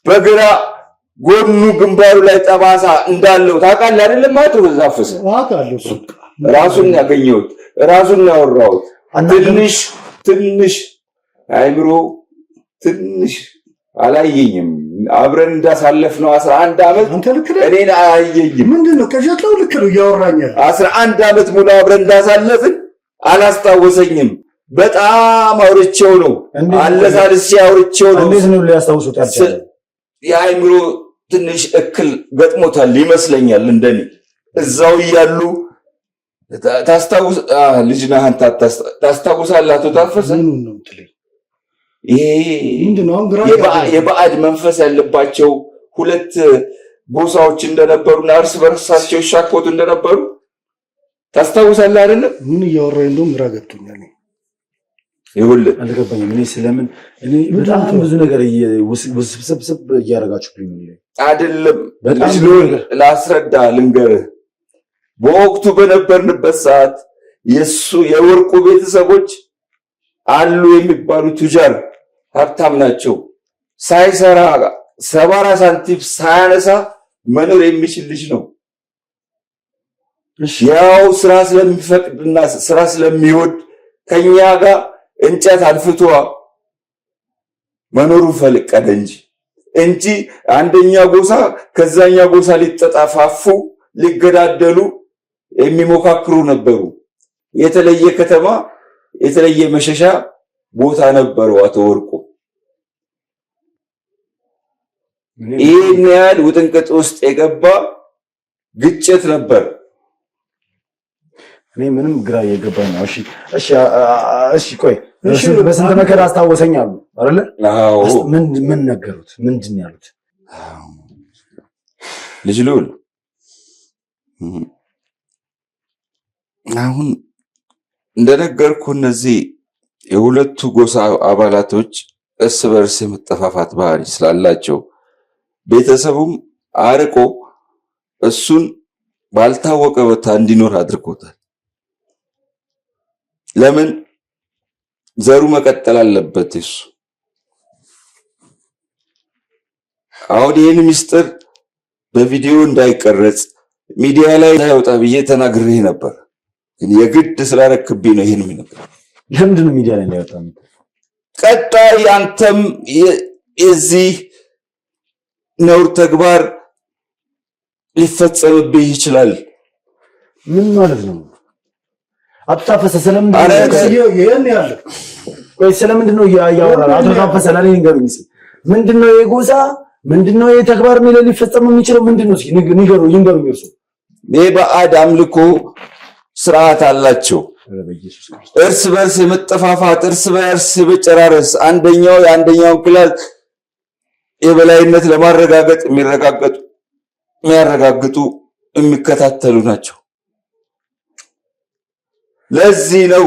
በግራ ጎኑ ግንባሩ ላይ ጠባሳ እንዳለው ታውቃለህ አይደለም? አቶ ዛፈሰ ራሱን ያገኘሁት ራሱን ያወራሁት ትንሽ አይምሮ ትንሽ አላየኝም። አብረን እንዳሳለፍነው 11 ዓመት እኔን አያየኝም። ምንድነው ከጀተው ልክ ነው ያወራኛል። 11 ዓመት ሙሉ አብረን እንዳሳለፍን አላስታወሰኝም። በጣም አውርቼው ነው አለሳልሴ አውርቼው ነው። እንዴት ነው ሊያስታውሱት ያልቻለ? የአይምሮ ትንሽ እክል ገጥሞታል ይመስለኛል። እንደኔ እዛው እያሉ ታስታውሳለህ አቶ ታፈሰ? የባዕድ መንፈስ ያለባቸው ሁለት ጎሳዎች እንደነበሩና እርስ በርሳቸው ይሻኮቱ እንደነበሩ ታስታውሳለህ አይደለም? ምን እያወራኝ እንደው ግራ ገብቶኛል። ይኸውልህ አልገባኝም። እኔ በጣም ብዙ ነገር ውስብስብ እያደረጋችሁብኝ ነው። አይደለም ላስረዳ ልንገርህ። በወቅቱ በነበርንበት ሰዓት የወርቁ ቤተሰቦች አሉ የሚባሉ ቱጃር ሀብታም ናቸው። ሳይሰራ 70 ሳንቲም ሳያነሳ መኖር የሚችል ልጅ ነው። ያው ስራ ስለሚፈቅድና ስራ ስለሚወድ ከኛ ጋር እንጨት አልፍቶ መኖሩ ፈለቀደ እንጂ አንደኛ ጎሳ ከዛኛ ጎሳ ሊጠጣፋፉ ሊገዳደሉ የሚሞካክሩ ነበሩ። የተለየ ከተማ የተለየ መሸሻ ቦታ ነበረው አቶ ወርቁ። ይህን ያህል ውጥንቅጥ ውስጥ የገባ ግጭት ነበር። እኔ ምንም ግራ እየገባኝ ነው። እሺ ቆይ በስንት መከራ አስታወሰኛሉ አይደለ? አዎ። ምን ነገሩት? ምንድን ያሉት? ልጅ ልዑል አሁን እንደነገርኩ እነዚህ የሁለቱ ጎሳ አባላቶች እርስ በርስ የመጠፋፋት ባህሪ ስላላቸው ቤተሰቡም አርቆ እሱን ባልታወቀ ቦታ እንዲኖር አድርጎታል። ለምን? ዘሩ መቀጠል አለበት እሱ። አሁን ይህን ሚስጥር በቪዲዮ እንዳይቀረጽ ሚዲያ ላይ እንዳይወጣ ብዬ ተናግሬ ነበር። የግድ ስላረክብኝ ነው ይሄን የሚነገር። ለምንድን ነው ሚዲያ ላይ እንዳይወጣ? ቀጣይ አንተም የዚህ ነውር ተግባር ሊፈጸምብህ ይችላል። ምን ማለት ነው? አታፈሰ ስለምንድን ነው ያወራል? አቶ ታፈሰ ላይ ንገሩኝ። ምንድነው የጎሳ ምንድነው የተግባር ሚለ ሊፈጸም የሚችለው ምንድነው? እስኪ ይንገሩኝ። እርሱ የባዕድ አምልኮ ስርዓት አላቸው። እርስ በርስ የመጠፋፋት፣ እርስ በርስ የመጨራረስ፣ አንደኛው የአንደኛውን ክላስ የበላይነት ለማረጋገጥ የሚያረጋግጡ የሚከታተሉ ናቸው። ለዚህ ነው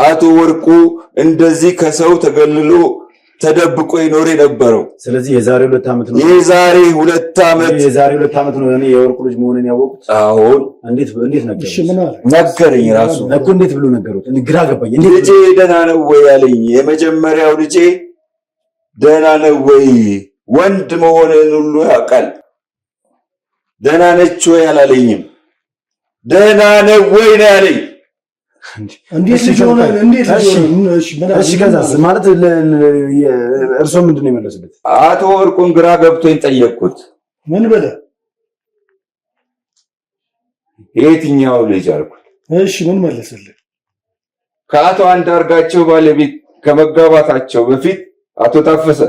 አቶ ወርቁ እንደዚህ ከሰው ተገልሎ ተደብቆ ይኖር የነበረው። ስለዚህ የዛሬ 2 ዓመት ነው የዛሬ 2 ዓመት ነው እኔ የወርቁ ልጅ መሆኔን ያወቁት። አሁን እንዴት ነገረኝ? እሺ ምን አለ ነገረኝ ራሱ እኮ። እንዴት ብሎ ነገሩት? ግራ ገባኝ። ልጄ ደህና ነው ወይ ያለኝ የመጀመሪያው ልጄ ደህና ነው ወይ ወንድ መሆንን ሁሉ ያውቃል። ደህና ነች ወይ አላለኝም። ደህና ነው ወይ ነው ያለኝ። እንዴት ሆነ? እሺ ከዛስ ማለት እርሶ ምንድነው የመለሱበት? አቶ ወርቁን ግራ ገብቶኝ ጠየቅኩት። ምን ብለህ? የትኛው ልጅ አልኩት። እሺ ምን መለሰልህ? ከአቶ አንዳርጋቸው ባለቤት ከመጋባታቸው በፊት አቶ ታፈሰ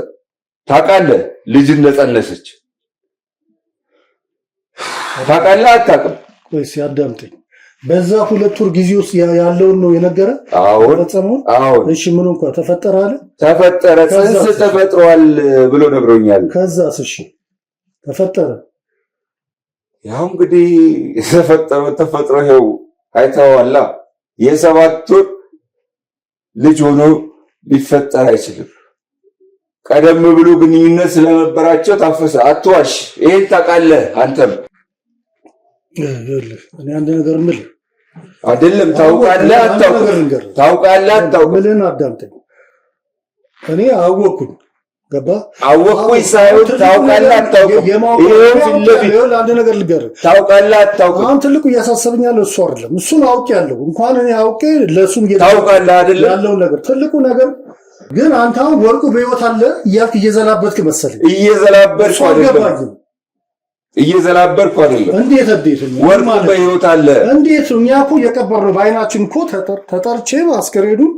ታውቃለህ ልጅ እንደጸነሰች ታውቃለህ አታውቅም? ቆይ ሲያዳምጠኝ በዛ 2 ወር ጊዜ ውስጥ ያለውን ነው የነገረ? አሁን እሺ ምን እንኳን ተፈጠረ አለ? ተፈጠረ ጽንስ ተፈጥሯል ብሎ ነግሮኛል። ከዛስ? እሺ ተፈጠረ። ያው እንግዲህ ተፈጥሮ ይኸው አይተዋላ። የ7 ወር ልጅ ሆኖ ሊፈጠር አይችልም። ቀደም ብሎ ግንኙነት ስለነበራቸው ታፈሰ አትዋሽ። ይሄን ታውቃለህ አንተም። እኔ አንድ ነገር ምል አይደለም ታውቃለህ አታውቅም? ታውቃለህ አታውቅም? ምልን አዳምጠኝ። እኔ አወቅኩኝ። ገባ? አወቅኩኝ ሳይሆን ታውቃለህ አታውቅም? ይሄው ፊት ለፊት አንድ ነገር ልገርህ። ታውቃለህ አታውቅም? አሁን ትልቁ እያሳሰበኝ ያለው እሱ አይደለም። እሱን አውቄያለሁ። እንኳን እኔ አውቄ ለእሱም ታውቃለህ አይደለም ያለውን ነገር ትልቁ ነገር ግን አንተ አሁን ወርቁ በህይወት አለ እያልክ እየዘላበድክ መሰለኝ። እየዘላበድኩ አይደለም። እንዴት ወርቁ በህይወት አለ? እንዴት? እኛ እኮ የቀበርነው በአይናችን እኮ ተጠርቼ አስከሬዱን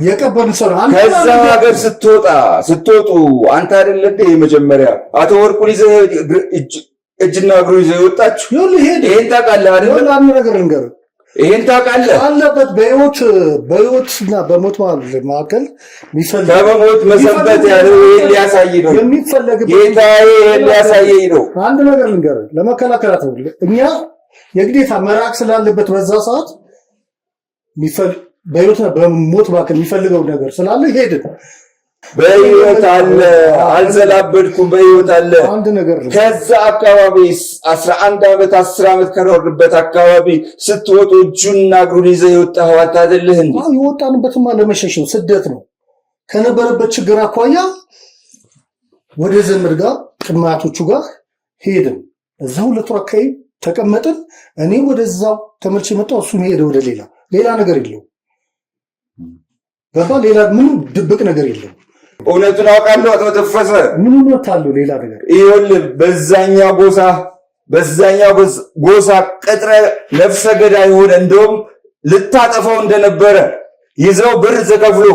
የቀበርን ሰው። ከዛ ሀገር ስትወጡ አንተ አይደለ እንደ መጀመሪያ አቶ ወርቁን ይዘህ እጅና እግሩ ይዘህ የወጣችሁ? ይሄን ታውቃለህ አይደል? አንድ ነገር ልንገርህ። ይሄን ታውቃለህ? አለበት በህይወትና በሞት መካከል በሞት መሰንበት ያለው ይሄን ሊያሳይ ነው። ጌታዬ ይሄን ሊያሳየኝ ነው። አንድ ነገር ልንገርህ፣ ለመከላከላት ነው። እኛ የግዴታ መራቅ ስላለበት በዛ ሰዓት በህይወትና በሞት መካከል የሚፈልገው ነገር ስላለ ሄድን። በህይወት አለ፣ አልዘላበድኩም። በህይወት አለ። አንድ ነገር ከዛ አካባቢ 11 ዓመት 10 ዓመት ከኖርንበት አካባቢ ስትወጡ እጁና እግሩን ይዘህ የወጣኸው አንተ አይደለህ እንዴ? የወጣንበትማ ለመሸሽ ነው። ስደት ነው። ከነበረበት ችግር አኳያ ወደ ዘመድ ጋር ቅድመ አያቶቹ ጋር ሄድን። እዛ 2 ወር አካባቢ ተቀመጥን። እኔ ወደዛው ተመልሼ መጣሁ። እሱም ሄደ ወደ ሌላ ነገር የለው። ገባ? ሌላ ምንም ድብቅ ነገር የለም። እውነቱን አውቃለሁ። አቶ ተፈሰ ምን እውነት አለው? ሌላ ነገር ይኸውልህ፣ በዛኛው ጎሳ ቅጥረ ነፍሰ ገዳይ ሆነ እንደውም ልታጠፋው እንደነበረ ይዘው ብር ተከፍሎ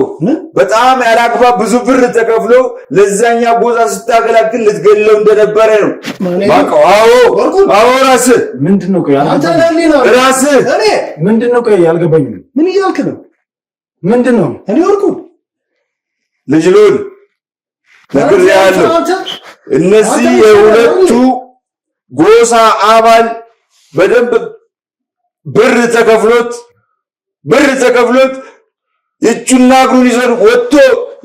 በጣም ያላግባብ ብዙ ብር ተከፍሎ ለዛኛው ጎሳ ስታገላግል ልትገለው እንደነበረ ነው ማቀው። አዎ ራስህ ምንድነው? ቆይ ራስህ ምንድነው? ቆይ አልገባኝም። ምን እያልክ ነው? ምንድነው? እኔ ወርቁ ልጅ ሉል ነግሬሃለሁ። እነዚህ የሁለቱ ጎሳ አባል በደንብ ብር ተከፍሎት እጁና እግሩን ይዘን ወጥቶ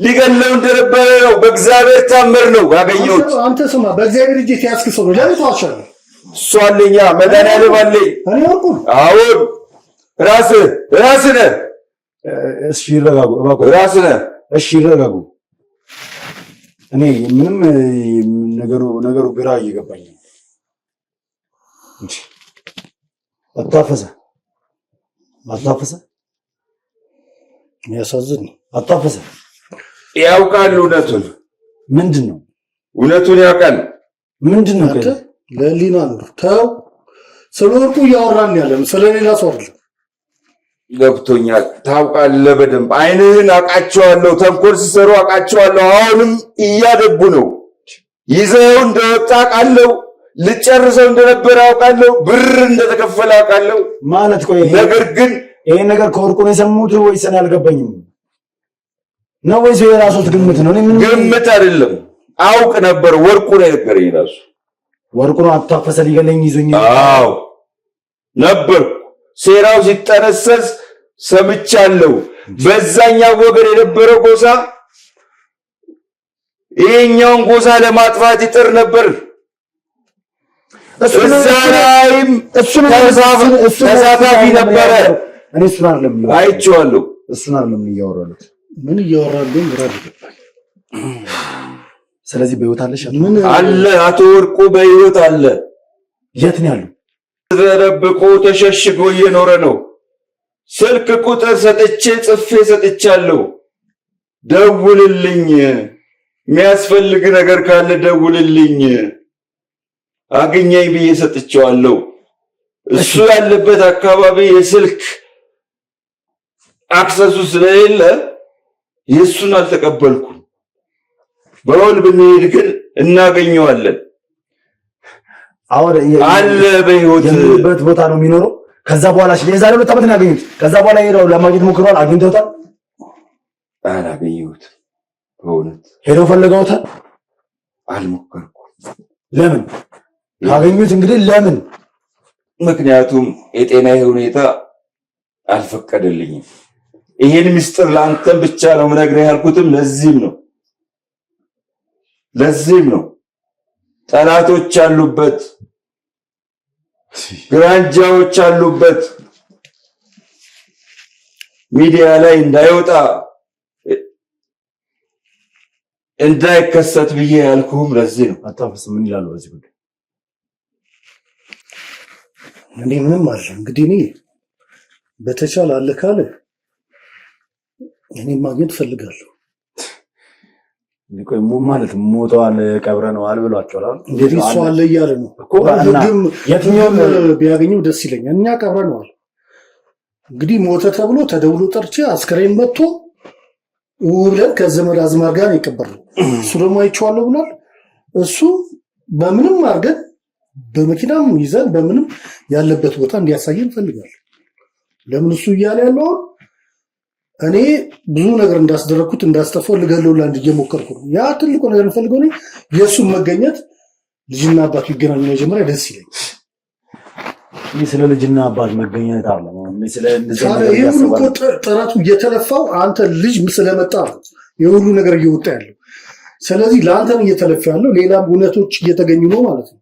ሊገለው እንደነበረ ነው። በእግዚአብሔር ታምር ነው ያገኘሁት። አንተ ስማ፣ በእግዚአብሔር እጅ ያስክ ሰው ነው። ለምን ተዋሻለህ? እሱ አለኛ መድኃኒዓለም አለኝ። እኔ ወርቁ አሁን ራስህ ነህ። እሺ ይረጋጉ፣ ራስህ ነህ። እሺ ይረጋጉ። እኔ ምንም ነገሩ ግራ እየገባኝ ነው። አታፈሰ ያሳዝን። አታፈሰ ያውቃል እውነቱን። ምንድን ነው እውነቱን ያውቃል። ምንድን ነው? ለሊና ነው ተው። ስለ ወርቁ እያወራን ያለን ስለሌላ ሰው አይደለም። ገብቶኛል። ታውቃለህ በደንብ አይንህን አውቃቸዋለሁ። ተንኮል ሲሰሩ አውቃቸዋለሁ። አሁንም እያደቡ ነው። ይዘው እንደወጣ አውቃለሁ። ልጨርሰው እንደነበረ አውቃለሁ። ብር እንደተከፈለ አውቃለሁ። ማለት ቆይ ነገር ግን ይሄ ነገር ከወርቁ ነው የሰሙት ወይስ እኔ አልገባኝም ነው ወይስ የራስዎት ግምት ነው? ግምት አይደለም አውቅ ነበር። ወርቁ ነው የነገረኝ ራሱ። ወርቁ ነው አታፈሰ ሊገለኝ ይዞኝ አዎ ነበር። ሴራው ሲጠነሰስ ሰምቻለሁ። በዛኛው ወገን የነበረው ጎሳ ይሄኛውን ጎሳ ለማጥፋት ይጥር ነበር። እሱም ተሳታፊ ነበረ። እኔ እሱን አይደለም አይቼዋለሁ። እሱን አይደለም እያወራሉት ምን እያወራሉ ግራ ይገባል። ስለዚህ በህይወት አለሽ አለ አቶ ወርቁ በህይወት አለ። የት ነው ያለው? ተደብቆ ተሸሽጎ እየኖረ ነው። ስልክ ቁጥር ሰጥቼ ጽፌ ሰጥቻለሁ። ደውልልኝ፣ የሚያስፈልግ ነገር ካለ ደውልልኝ፣ አግኘኝ ብዬ ሰጥቼዋለሁ። እሱ ያለበት አካባቢ የስልክ አክሰሱ ስለሌለ የሱን አልተቀበልኩም። በወል ብንሄድ ግን እናገኘዋለን። አለ በህይወት ቦታ ነው የሚኖረው። ከዛ በኋላ የዛሬ 2 ዓመት ነው ያገኙት። ከዛ በኋላ ሄደው ለማግኘት ሞክረዋል። አግኝተውታል? አላገኘሁትም። በእውነት ሄደው ፈልገውታል? አልሞከርኩም። ለምን ካገኙት እንግዲህ ለምን? ምክንያቱም የጤናዬ ሁኔታ አልፈቀደልኝም። ይሄን ምስጢር ለአንተም ብቻ ነው የምነግርህ ያልኩትም ለዚህም ነው። ጠላቶች አሉበት፣ ግራንጃዎች አሉበት። ሚዲያ ላይ እንዳይወጣ እንዳይከሰት ብዬ ያልኩህም ለዚህ ነው። አታፍስ ምን ይላሉ በዚህ ጉዳይ? እኔ ምንም አለ እንግዲህ እኔ በተቻለ አለ ካለ እኔ ማግኘት ፈልጋለሁ። ሊቆይ ማለት ሞተዋል ቀብረነዋል ብሏቸዋል። እንግዲህ እሱ አለ እያለ ነው እኮ። ግን የትኛውም ቢያገኘው ደስ ይለኛል። እኛ ቀብረነዋል። እንግዲህ ሞተ ተብሎ ተደውሎ ጠርቼ አስከሬን መጥቶ ብለን ከዘመድ አዝማር ጋር የቀበርነው እሱ ደግሞ አይቼዋለሁ ብሏል። እሱ በምንም አድርገን በመኪናም ይዘን በምንም ያለበት ቦታ እንዲያሳየን ፈልጋለሁ። ለምን እሱ እያለ ያለው እኔ ብዙ ነገር እንዳስደረኩት እንዳስጠፋው ልገለው ላንድ እየሞከርኩ ነው። ያ ትልቁ ነገር ፈልገው ነው የሱን መገኘት። ልጅና አባት ይገናኙ መጀመሪያ ደስ ይለኛል። ስለ ልጅና አባት መገኘት አለ ማለት ስለ ይሄ ሁሉ ጥረቱ እየተለፋው አንተ ልጅ ስለመጣ ነው የሁሉ ነገር እየወጣ ያለው። ስለዚህ ለአንተም እየተለፋ ያለው ሌላም እውነቶች እየተገኙ ነው ማለት ነው።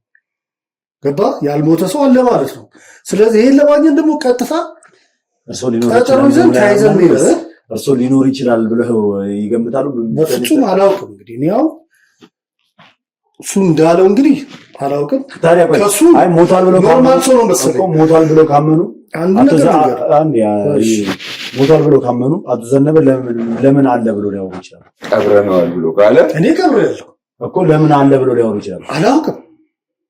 ገባ? ያልሞተ ሰው አለ ማለት ነው። ስለዚህ ይሄን ለማግኘት ደግሞ ቀጥታ እርሶ ሊኖር ይችላል ብለው ይገምታሉ? በፍጹም አላውቅም። እንግዲህ እኔ ያው እሱ እንዳለው እንግዲህ አላውቅም። ታዲያ ከሱ አይ ሞታል ብለው ኖርማል ሰው ነው መሰለኝ። ሞታል ብለው ካመኑ ሞታል ብለው ካመኑ አቶ ዘነበ ለምን አለ ብሎ ሊያወሩ ይችላል? ቀብረነዋል ብሎ ካለ እኔ ቀብሬያለሁ እኮ ለምን አለ ብሎ ሊያወሩ ይችላል? አላውቅም።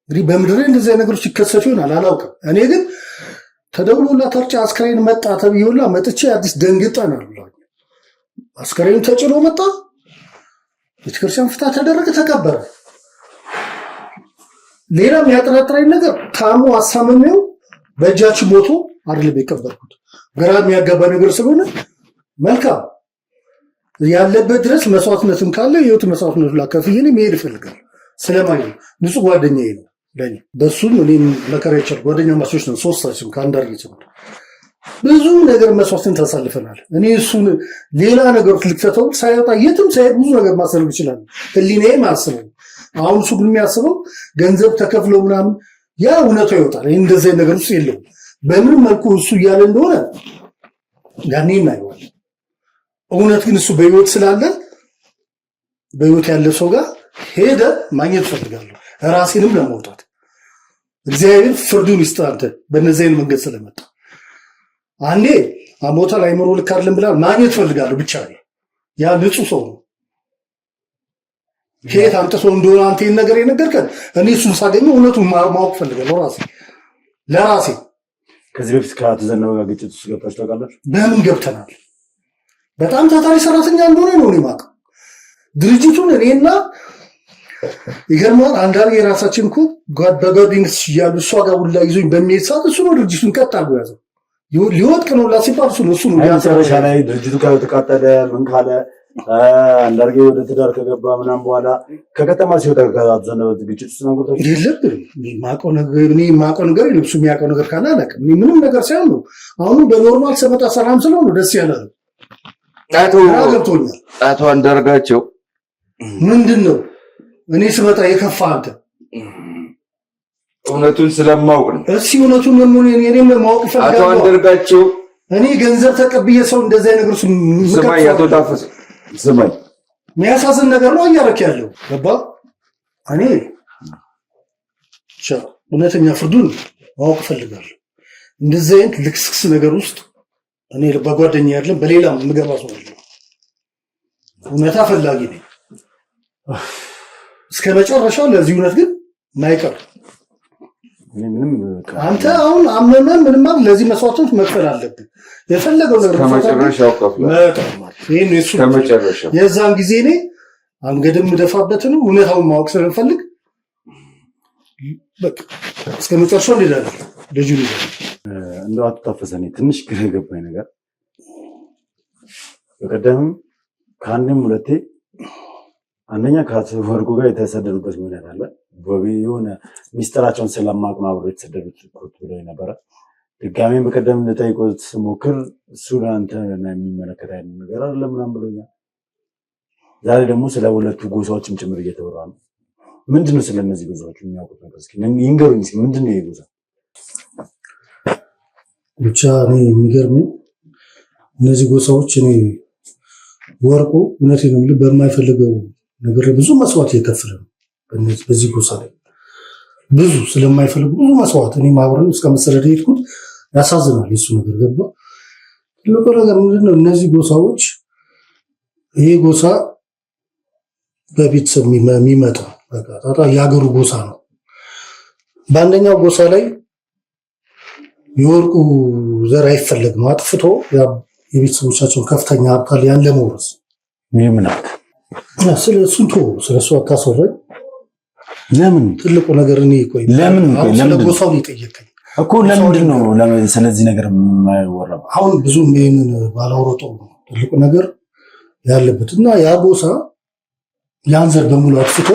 እንግዲህ በምድር ላይ እንደዚህ ነገሮች ሲከሰቱ ይሆናል፣ አላውቅም። እኔ ግን ተደውሎላ ተርጫ አስከሬን መጣ ተብዬውላ መጥቼ አዲስ ደንግጠናል ብለዋል። አስከሬኑ ተጭኖ መጣ፣ ቤተክርስቲያን ፍታ ተደረገ፣ ተቀበረ። ሌላም ያጠራጥራኝ ነገር ታሞ አሳመሜው በእጃችን ሞቶ አይደለም የቀበርኩት። ግራ የሚያጋባ ነገር ስለሆነ መልካም ያለበት ድረስ መስዋዕትነትም ካለ የህይወት መስዋዕትነቱ ላከፍዬ መሄድ ይፈልጋል። ስለማኝ ንጹህ ጓደኛዬ ነው ለኔ። በሱም እኔም መከራ ይችላል ጓደኛ ማሶች ነው። ሶስታችን ከአንዳር ይችላል ብዙ ነገር መስዋዕትን ተሳልፈናል። እኔ እሱን ሌላ ነገሮች ልክተተው ሳይወጣ የትም ሳይሄድ ብዙ ነገር ማሰብ ይችላል። ህሊናዬ ማስበው አሁን እሱ ግን የሚያስበው ገንዘብ ተከፍለው ምናምን ያ እውነቱ ይወጣል። ይህ እንደዚህ ነገር ውስጥ የለውም። በምንም መልኩ እሱ እያለ እንደሆነ ያኔ እናየዋል። እውነት ግን እሱ በህይወት ስላለ በህይወት ያለ ሰው ጋር ሄደ ማግኘት ፈልጋለሁ። ራሴንም ለማውጣት እግዚአብሔር ፍርዱን ይስጥ። አንተ በእነዚህ አይነት መንገድ ስለመጣ አንዴ አሞታል አይምሮ ልክ አይደለም ብላ ማግኘት ፈልጋለሁ። ብቻ ያ ንጹህ ሰው ነው። ከየት አምጥቶ እንደሆነ አንተ ይሄን ነገር የነገርከን እኔ እሱን ሳገኘው እውነቱን ማወቅ ፈልጋለሁ ለራሴ። ከዚህ በፊት ከአቶ ዘነበ ጋር ግጭት ውስጥ ገብታችሁ ታውቃላችሁ? በምን ገብተናል? በጣም ታታሪ ሰራተኛ እንደሆነ ነው እኔ የማውቀው ድርጅቱን። እኔና ይገርማል አንዳንዴ የራሳችን እኮ በጓደኝነት እያሉ እሷ ጋር ሁላ ይዞኝ በሚሄድ ሰዓት እሱ ነው ድርጅቱን ቀጥ አድርጎ ያዘው። ሊወድቅ ነው ላ ሲባል እሱ ነው መጨረሻ ላይ ድርጅቱ ከተቃጠለ ምን ካለ አንዳርጌ ወደ ትዳር ከገባ ምናምን በኋላ ከከተማ ሲወጣ ከአብዛኛው ግጭት ውስጥ ነው የለብንም። ማውቀው ነገር ልብሱ የሚያውቀው ነገር ካለ አላውቅም። ምንም ነገር ሳይሆን ነው። አሁኑ በኖርማል ስመጣ ሰላም ስለሆነ ደስ ያለ ነው። አቶ አንዳርጋቸው ምንድን ነው እኔ ስመጣ የከፋ አንተ እውነቱን ስለማውቅ ነው። እስኪ እውነቱን እኔም ማወቅ አቶ አንዳርጋቸው እኔ ገንዘብ ተቀብዬ ሰው እንደዚህ አይነት ነገር ስማኝ፣ አቶ ታፈሰ ስማኝ፣ የሚያሳዝን ነገር ነው እያደረክ ያለው ገባ። እኔ እውነተኛ ፍርዱን ማወቅ እፈልጋለሁ። እንደዚህ አይነት ልክስክስ ነገር ውስጥ እኔ በጓደኛ ያለን በሌላም የምገባ ሰው አለ። እውነታ ፈላጊ ነኝ እስከ መጨረሻው። ለዚህ እውነት ግን ማይቀር አንተ አሁን አመመን ምንም ለዚህ መስዋዕቶች መክፈል አለብን። የፈለገው ነገር ከመጨረሻው ከመጨረሻው የዛን ጊዜ እኔ አንገድም ደፋበትን እውነታውን ማወቅ ስለምፈልግ በቃ እስከ መጨረሻው እንሄዳለን። ልጁ እንደው አቶ ታፈሰ እኔ ትንሽ ግራ የገባኝ ነገር በቀደምም ከአንድም ሁለቴ አንደኛ ከአቶ ወርቁ ጋር የተሰደዱበት ምክንያት አለ። የሆነ ሚስጥራቸውን ስለማቅ ነው አብረው የተሰደዱት ብለው ነበረ። ድጋሜ በቀደም ልጠይቆት ስሞክር እሱ ለአንተ የሚመለከት አይነት ነገር አይደለም ምናምን ብሎኛል። ዛሬ ደግሞ ስለ ሁለቱ ጎሳዎችም ጭምር እየተወራ ነው። ምንድነው ስለነዚህ ጎሳዎች የሚያውቁት ነገር? እስኪ ይንገሩኝ። ምንድነው ይሄ ጎሳ? ብቻ እኔ የሚገርመኝ እነዚህ ጎሳዎች እኔ ወርቁ እውነቴን ነው የምልህ በማይፈልገው ነገር ብዙ መስዋዕት እየከፈለ ነው። በዚህ ጎሳ ላይ ብዙ ስለማይፈልጉ ብዙ መስዋዕት እኔ ማብረን እስከ መሰረድ ሄድኩት። ያሳዝናል የሱ ነገር ገባ። ትልቁ ነገር ምንድነው እነዚህ ጎሳዎች ይሄ ጎሳ በቤተሰብ የሚመጣ በቃ የሀገሩ ጎሳ ነው። በአንደኛው ጎሳ ላይ የወርቁ ዘር አይፈለግም አጥፍቶ የቤተሰቦቻቸውን ከፍተኛ ሀብታል ያን ለመውረስ ምናምን ስለ እሱን ስለ እሱ አታስወራኝ። ለምን ትልቁ ነገር እኔ ቆይ ለምን ስለ ጎሳው የጠየቀኝ እኮ ለምንድን ነው ስለዚህ ነገር የማይወራው? አሁን ብዙ ይሄንን ባላወራው ትልቁ ነገር ያለበት እና ያ ጎሳ ያን ዘር በሙሉ አጥፍቶ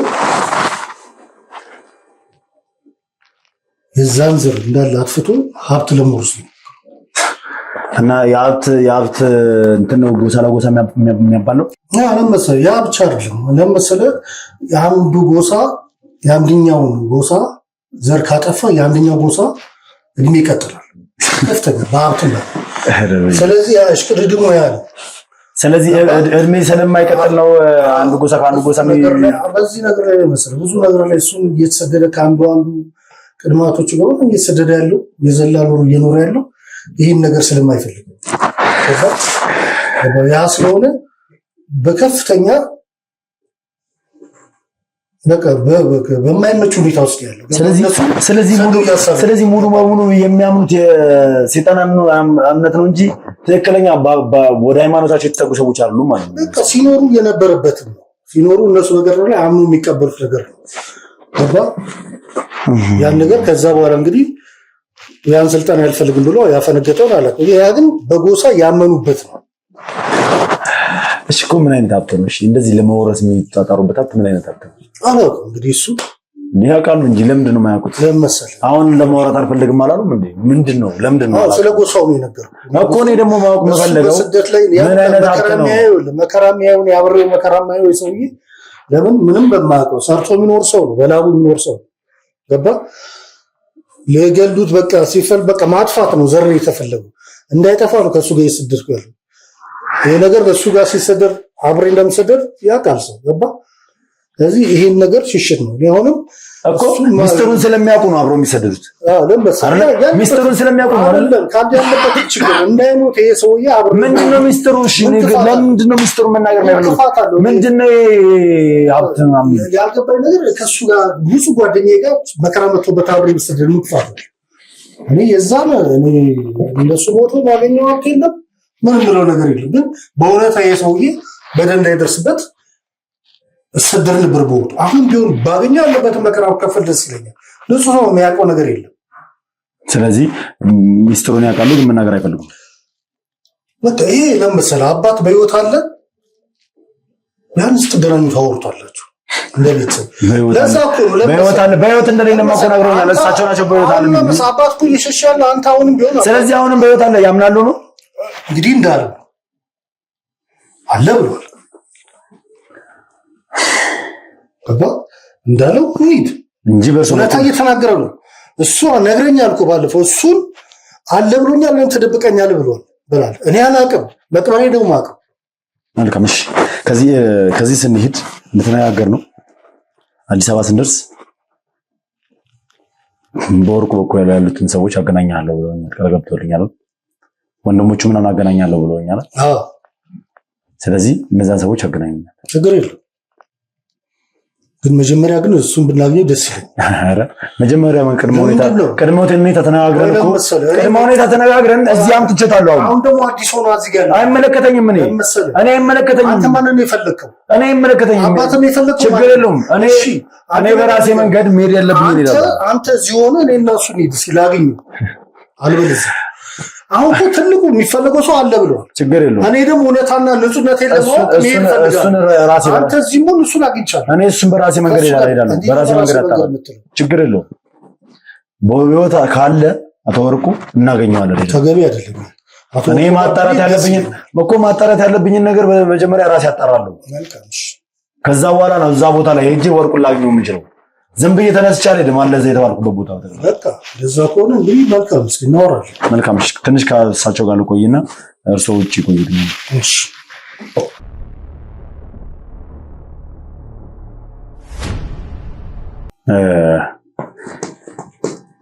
የዛን ዘር እንዳለ አጥፍቶ ሀብት ለመውረስ ነው። እና የሀብት እንትን ነው ጎሳ ለጎሳ የሚያባለው። ያ ብቻ አይደለም። ለምሳሌ የአንዱ ጎሳ የአንደኛውን ጎሳ ዘር ካጠፋ የአንደኛው ጎሳ እድሜ ይቀጥላል ከፍተኛ በሀብት ነው። ስለዚህ እሽቅድድሙ ያ ነው። ስለዚህ እድሜ ስለማይቀጥል ነው አንዱ ጎሳ ከአንዱ ጎሳ በዚህ ነገር ላይ መሰለህ ብዙ ነገር ላይ እሱም እየተሰደደ ከአንዱ ቅድማቶቹ ጋር እየተሰደደ ያለው የዘላሉ እየኖረ ያለው ይህን ነገር ስለማይፈልግ ያ ስለሆነ በከፍተኛ በማይመች ሁኔታ ውስጥ ያለው ስለዚህ ሙሉ በሙሉ የሚያምኑት የሰይጣን እምነት ነው እንጂ ትክክለኛ ወደ ሃይማኖታቸው የተጠጉ ሰዎች አይደሉም ማለት ነው። በቃ ሲኖሩ የነበረበት ነው። ሲኖሩ እነሱ ነገር ላይ አምኑ የሚቀበሉት ነገር ነው። ያን ነገር ከዛ በኋላ እንግዲህ ያን ስልጣን ያልፈልግም ብሎ ያፈነገጠውን አላውቅም። ያ ግን በጎሳ ያመኑበት ነው። እሺ እኮ ምን አይነት ሀብት ነው? እሺ እንደዚህ ለመወረስ የሚጣጣሩበት ሀብት ምን አይነት ሀብት ነው? አላውቅም። እንግዲህ እሱ ያውቃሉ እንጂ ለምንድን ነው የማያውቁት? ለምሳሌ አሁን ለማውራት አልፈልግም አላሉም እንዴ? ምንድን ነው ለምንድን ነው? ስለ ጎሳው ነው የነገርኩህ እኮ እኔ ደግሞ ማወቅ የምፈልገው ስደት ላይ ምን አይነት ሀብት ነው? መከራ የሚያየውን ያብሬው መከራ የሚያየው ሰውዬ ለምን ምንም በማያውቀው ሰርቶ የሚኖር ሰው ነው። በላቡ የሚኖር ሰው ገባ። ለገሉት በቃ ሲፈል በቃ ማጥፋት ነው። ዘር የተፈለገው እንዳይጠፋ ነው ከሱ ጋር ይስደድኩ ያለው ይሄ ነገር በሱ ጋር ሲሰደር አብሬ እንደምሰደር ያውቃል ሰው ገባ። ስለዚህ ይሄን ነገር ሽሽት ነው። አሁንም እኮ ሚስጥሩን ስለሚያውቁ ነው አብረው የሚሰደዱት። ሚስጥሩን ስለሚያውቁ ነው አይደል? ካንተ ያለበት ችግር እንዳይሞት ይሄ ሰውዬ አብረው ምንድነው ሚስጥሩ? እሺ ለምንድነው ሚስጥሩ መናገር ነው ያለው? ምንድነው ሀብት ነው ያልገባኝ ነገር ከሱ ጋር ብዙ ጓደኛዬ ጋር መከራ መጥቶበት አብሬ በሰደድ ነው ተፋታ። እኔ የዛን እኔ እንደሱ ሞቶ ማገኘው ሀብት የለም ምንም ብለው ነገር የለም። ግን በእውነት ይሄ ሰውዬ በደል እንዳይደርስበት እሰደር ነበር በወቅቱ። አሁን ቢሆን ባገኘው ያለበትን መከራው ከፈል ደስ ይለኛል። ንጹህ ሰው የሚያውቀው ነገር የለም። ስለዚህ ሚስጥሩን ያውቃሉ ግን መናገር አይፈልጉም። በቃ ይሄ ለምሳሌ አባት በህይወት አለ ቢያንስ ተገናኙ ታወርቷላችሁ እንደ ቤተሰብ። ለዛ እኮ በህይወት እንደሌለ ማቆናግረኛል። እሳቸው ናቸው በህይወት አለ ነው አባት እኮ ይሸሻል። አንተ አሁንም ቢሆን ስለዚህ አሁንም በህይወት አለ ያምናሉ ነው እንግዲህ እንዳለ አለ ብሏል። ገባ እንዳለው እንሂድ እንጂ በሱነታ እየተናገረ ነው እሱ። ነግረኛል እኮ ባለፈው እሱን አለ ብሎኛል ወይም ተደብቀኛል ብሏል። እኔ አላውቅም በቅማኔ ደግሞ አውቅም። መልካም እሺ፣ ከዚህ ስንሄድ እንደተነጋገር ነው አዲስ አበባ ስንደርስ በወርቁ በኩል ያሉትን ሰዎች አገናኛለሁ ብለውኛል። ቃል ገብተውልኛል። ወንድሞቹ ምናምን አገናኛለሁ ብለውኛል። ስለዚህ እነዛን ሰዎች አገናኛለሁ። ችግር የለም ግን መጀመሪያ ግን እሱን ብናገኘው ደስ ይለኛል። አረ መጀመሪያ ቅድመ ሁኔታ ተነጋግረን እኮ ቅድመ ሁኔታ ተነጋግረን እዚያም ትችታለሁ። አሁን ደግሞ አዲስ ሆኖ እዚህ ጋር አይመለከተኝም። እኔ አይመለከተኝም። አንተ ማንን ነው የፈለከው? እኔ አይመለከተኝም። አባትህ ነው የፈለከው። ችግር የለውም። እኔ በራሴ መንገድ መሄድ ያለብኝ ይላል። አንተ እዚህ ሆነ እኔ እና እሱ እንሂድ እስኪ ላግኘው አልበለዚያ አሁን እኮ ትልቁ የሚፈለገው ሰው አለ ብለዋል። ችግር የለውም። እኔ ደግሞ እውነታና ንጹህነት የለማወቅ መሄድ ፈልጋለሁ። አንተ እዚህም ሁሉ እሱን አግኝቻለሁ። እኔ እሱን በራሴ መንገድ እሄዳለሁ። በራሴ መንገድ አጣራለሁ። ችግር የለውም። በህይወት ካለ አቶ ወርቁ እናገኘዋለን። ተገቢ አይደለም። እኔ ማጣራት ያለብኝን ነገር በመጀመሪያ ራሴ አጣራለሁ። ከዛ በኋላ ነው እዛ ቦታ ላይ ሄጄ ወርቁን ላገኘው የምችለው። ዝም ብዬ ተነስቼ አልሄድም። አለዛ የተባልኩበት ቦታ በቃ ለዛ ከሆነ እንግዲህ መልካም እስኪ እናወራለን። መልካም እሺ። ትንሽ ከእሳቸው ጋር ልቆይና እርስዎ ውጭ ቆይልኝ። እሺ።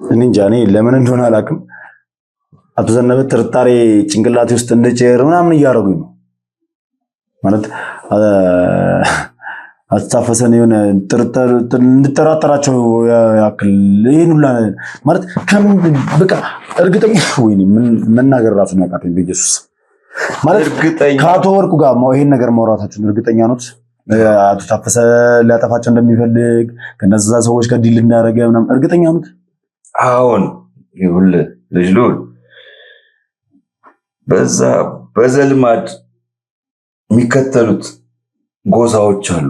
እኔ እንጃ እኔ ለምን እንደሆነ አላውቅም። አቶ ዘነበ ጥርጣሬ ጭንቅላቴ ውስጥ እንደጨር ምናምን እያደረጉኝ ነው ማለት አስተፋሰን የሆነ እንድጠራጠራቸው ያክል ይሄን ሁላ ማለት በቃ እርግጠኛ ወይኔ መናገር ራሱ ያቃተኝ በኢየሱስ ማለት ከአቶ ወርቁ ጋር ይሄን ነገር ማውራታችን እርግጠኛ ነው? አቶ ታፈሰ ሊያጠፋቸው እንደሚፈልግ ከነዛ ሰዎች ጋር ዲል እንዳደረገ ምናምን እርግጠኛ ነው? አሁን ይኸውልህ ልጅ ሉል በዛ በዘልማድ የሚከተሉት ጎሳዎች አሉ።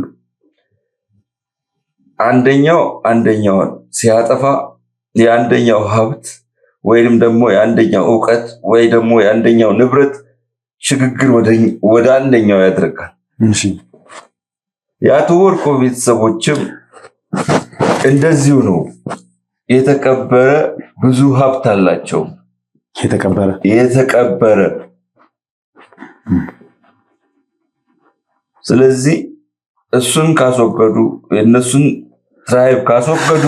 አንደኛውን ሲያጠፋ የአንደኛው ሀብት ወይንም ደግሞ የአንደኛው ዕውቀት ወይ ደግሞ የአንደኛው ንብረት ሽግግር ወደ አንደኛው ያደርጋል። እሺ የአቶ ወርቁ ቤተሰቦችም እንደዚሁ ነው። የተቀበረ ብዙ ሀብት አላቸው። የተቀበረ ስለዚህ እሱን ካስወገዱ የነሱን ትራይብ ካስወገዱ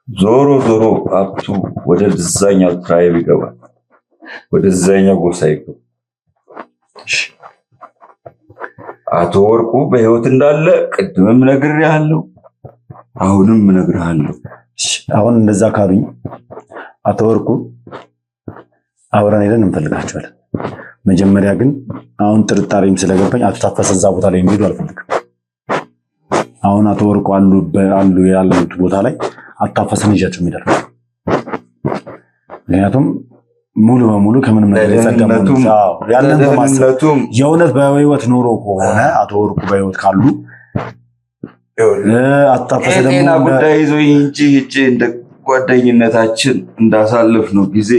ዞሮ ሀብቱ ወደ ዛኛው ትራይብ ይገባል፣ ወደ ዛኛው ጎሳ ይገባል። አቶ ወርቁ በህይወት እንዳለ ቅድምም ነግሬሃለሁ፣ አሁንም ነግሬሃለሁ። አሁን እንደዛ ካሉኝ አቶ ወርቁ አብረን ሄደን እንፈልጋቸዋለን። መጀመሪያ ግን አሁን ጥርጣሬም ስለገባኝ አቶ ታፈሰ እዛ ቦታ ላይ እንዲሄዱ አልፈልግም። አሁን አቶ ወርቁ አሉ ያሉት ቦታ ላይ አቶ ታፈሰን ይዣቸው የሚደርግ ምክንያቱም ሙሉ በሙሉ ከምንም ነገር የተጸደሙ ያንን በማሰብ የእውነት በህይወት ኖሮ ከሆነ አቶ ወርቁ በህይወት ካሉ አቶ ታፈሰ ደግሞ ጤና ጉዳይ ይዞኝ እንጂ እንደ ጓደኝነታችን እንዳሳለፍ ነው ጊዜ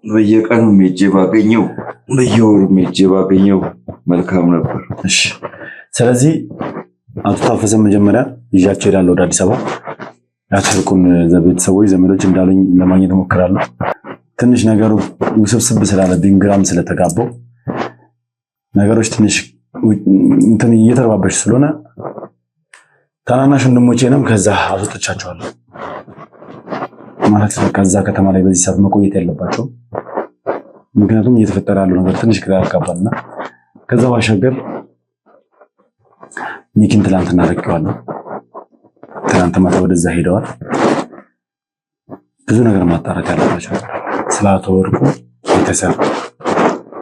በየቀኑ ሜጄ ባገኘው በየወሩ ሜጄ ባገኘው መልካም ነበር። እሺ ስለዚህ አቶ ታፈሰ መጀመሪያ ይዣቸው እሄዳለሁ ወደ አዲስ አበባ። የአቶ ወርቁን ቤተሰቦች ዘመዶች እንዳሉኝ ለማግኘት እሞክራለሁ። ትንሽ ነገሩ ውስብስብ ስላለብኝ ግራም ስለተጋባው ነገሮች ትንሽ እንትን እየተረባበሽ ስለሆነ ታናናሽ ወንድሞቼንም ከዛ አስወጥቻቸዋለሁ። ማለት ከዛ ከተማ ላይ በዚህ ሰዓት መቆየት ያለባቸው ምክንያቱም እየተፈጠረ ያለው ነገር ትንሽ ግራ ያጋባልና ከዛ ባሻገር ሚኪን ትላንት እናረቀዋለሁ። ትላንት ማታ ወደዛ ሄደዋል። ብዙ ነገር ማጣራት ያለባቸው ስለ አቶ ወርቁ ቤተሰብ፣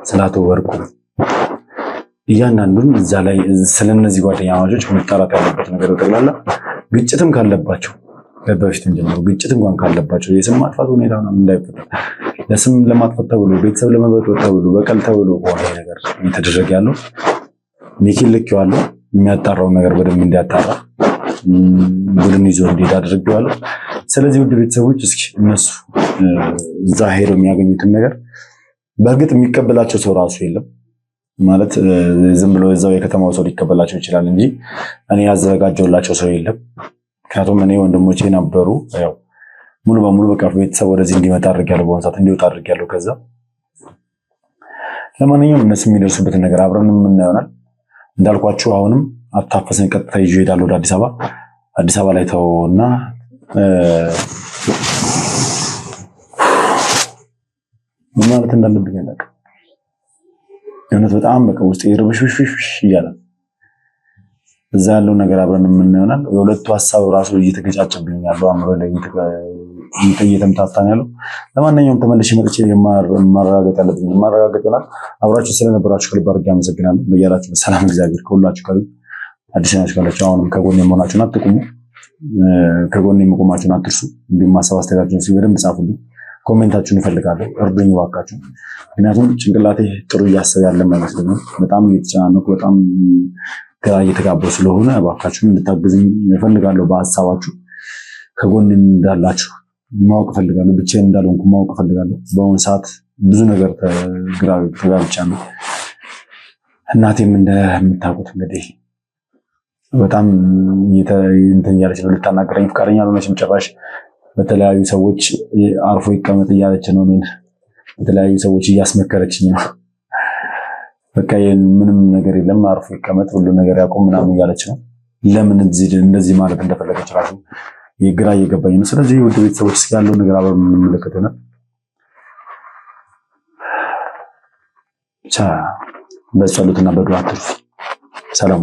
ስለ አቶ ወርቁ እያንዳንዱን እዛ ላይ ስለነዚህ ጓደኛ ማቾች መጣራት ያለበት ነገር ጠቅላላ ግጭትም ካለባቸው በፊትም ጀምሮ ግጭት እንኳን ካለባቸው የስም ማጥፋት ሁኔታ ነው እንዳይፈጠር ለስም ለማጥፋት ተብሎ ቤተሰብ ለመበጥበጥ ተብሎ በቀል ተብሎ ሆነ ነገር እየተደረገ ያለው ሚኪን ልኬዋለሁ። የሚያጣራውን ነገር በደንብ እንዲያጣራ ቡድን ይዞ እንዲሄድ አድርጌዋለሁ። ስለዚህ ውድ ቤተሰቦች እስኪ እነሱ እዛ ሄደው የሚያገኙትን ነገር በእርግጥ የሚቀበላቸው ሰው ራሱ የለም ማለት ዝም ብሎ እዛው የከተማው ሰው ሊቀበላቸው ይችላል እንጂ እኔ ያዘጋጀውላቸው ሰው የለም። ምክንያቱም እኔ ወንድሞቼ ነበሩ ያው ሙሉ በሙሉ በቃ ቤተሰብ ወደዚህ እንዲመጣ አድርጌያለሁ፣ በሆነ ሰዓት እንዲወጣ አድርጌያለሁ። ከዛ ለማንኛውም እነሱ የሚደርሱበትን ነገር አብረን የምናየው ይሆናል። እንዳልኳችሁ አሁንም አታፈሰን ቀጥታ ይዤ እሄዳለሁ ወደ አዲስ አበባ። አዲስ አበባ ላይ ተውና ምን ማለት እንዳለብኝ አላውቅም። የእውነት በጣም በቃ ውስጥ ይርብሽብሽ እያለ እዛ ያለው ነገር አብረን የምናየው ይሆናል። የሁለቱ ሀሳብ ራሱ እየተገጫጨብኝ ያለው አእምሮ ላይ እየተምታታን ያለው። ለማንኛውም ተመልሼ መጥቼ ማረጋገጥ ያለብኝ ማረጋገጥ ይሆናል። አብራችሁ ስለነበራችሁ ከልብ አድርጌ አመሰግናለሁ። በያላችሁ በሰላም እግዚአብሔር ከሁላችሁ ጋር አዲስ ናችሁ ካላችሁ አሁንም ከጎኔ መሆናችሁን አትቁሙ። ከጎኔ መቆማችሁን አትርሱ። እንዲሁም ማሰብ አስተያየታችሁን በደንብ ጻፉልኝ። ኮሜንታችሁን እፈልጋለሁ። እርዱኝ እባካችሁ። ምክንያቱም ጭንቅላቴ ጥሩ እያሰበ ያለ አይመስለኝም። በጣም እየተጨናነኩ በጣም ግራ እየተጋባሁ ስለሆነ እባካችሁን እንድታግዙኝ እፈልጋለሁ። በሀሳባችሁ ከጎኔ እንዳላችሁ ማወቅ እፈልጋለሁ። ብቻዬን እንዳልሆንኩ ማወቅ እፈልጋለሁ። በአሁኑ ሰዓት ብዙ ነገር ተጋብቻለሁ። እናቴም እንደምታውቁት እንግዲህ በጣም እንትን እያለች ነው። ልታናገረኝ ፈቃደኛ አልሆነችም ጭራሽ። በተለያዩ ሰዎች አርፎ ይቀመጥ እያለች ነው። በተለያዩ ሰዎች እያስመከረችኝ ነው። በቃ ምንም ነገር የለም አርፎ ይቀመጥ፣ ሁሉ ነገር ያቆም ምናምን እያለች ነው። ለምን እንደዚህ ማለት እንደፈለገች ራሱ ግራ እየገባኝ ነው። ስለዚህ ወደ ቤተሰቦች ያለውን ነገር አብረን የምንመለከተው ነው። በጸሎትና በዱዓ ሰላም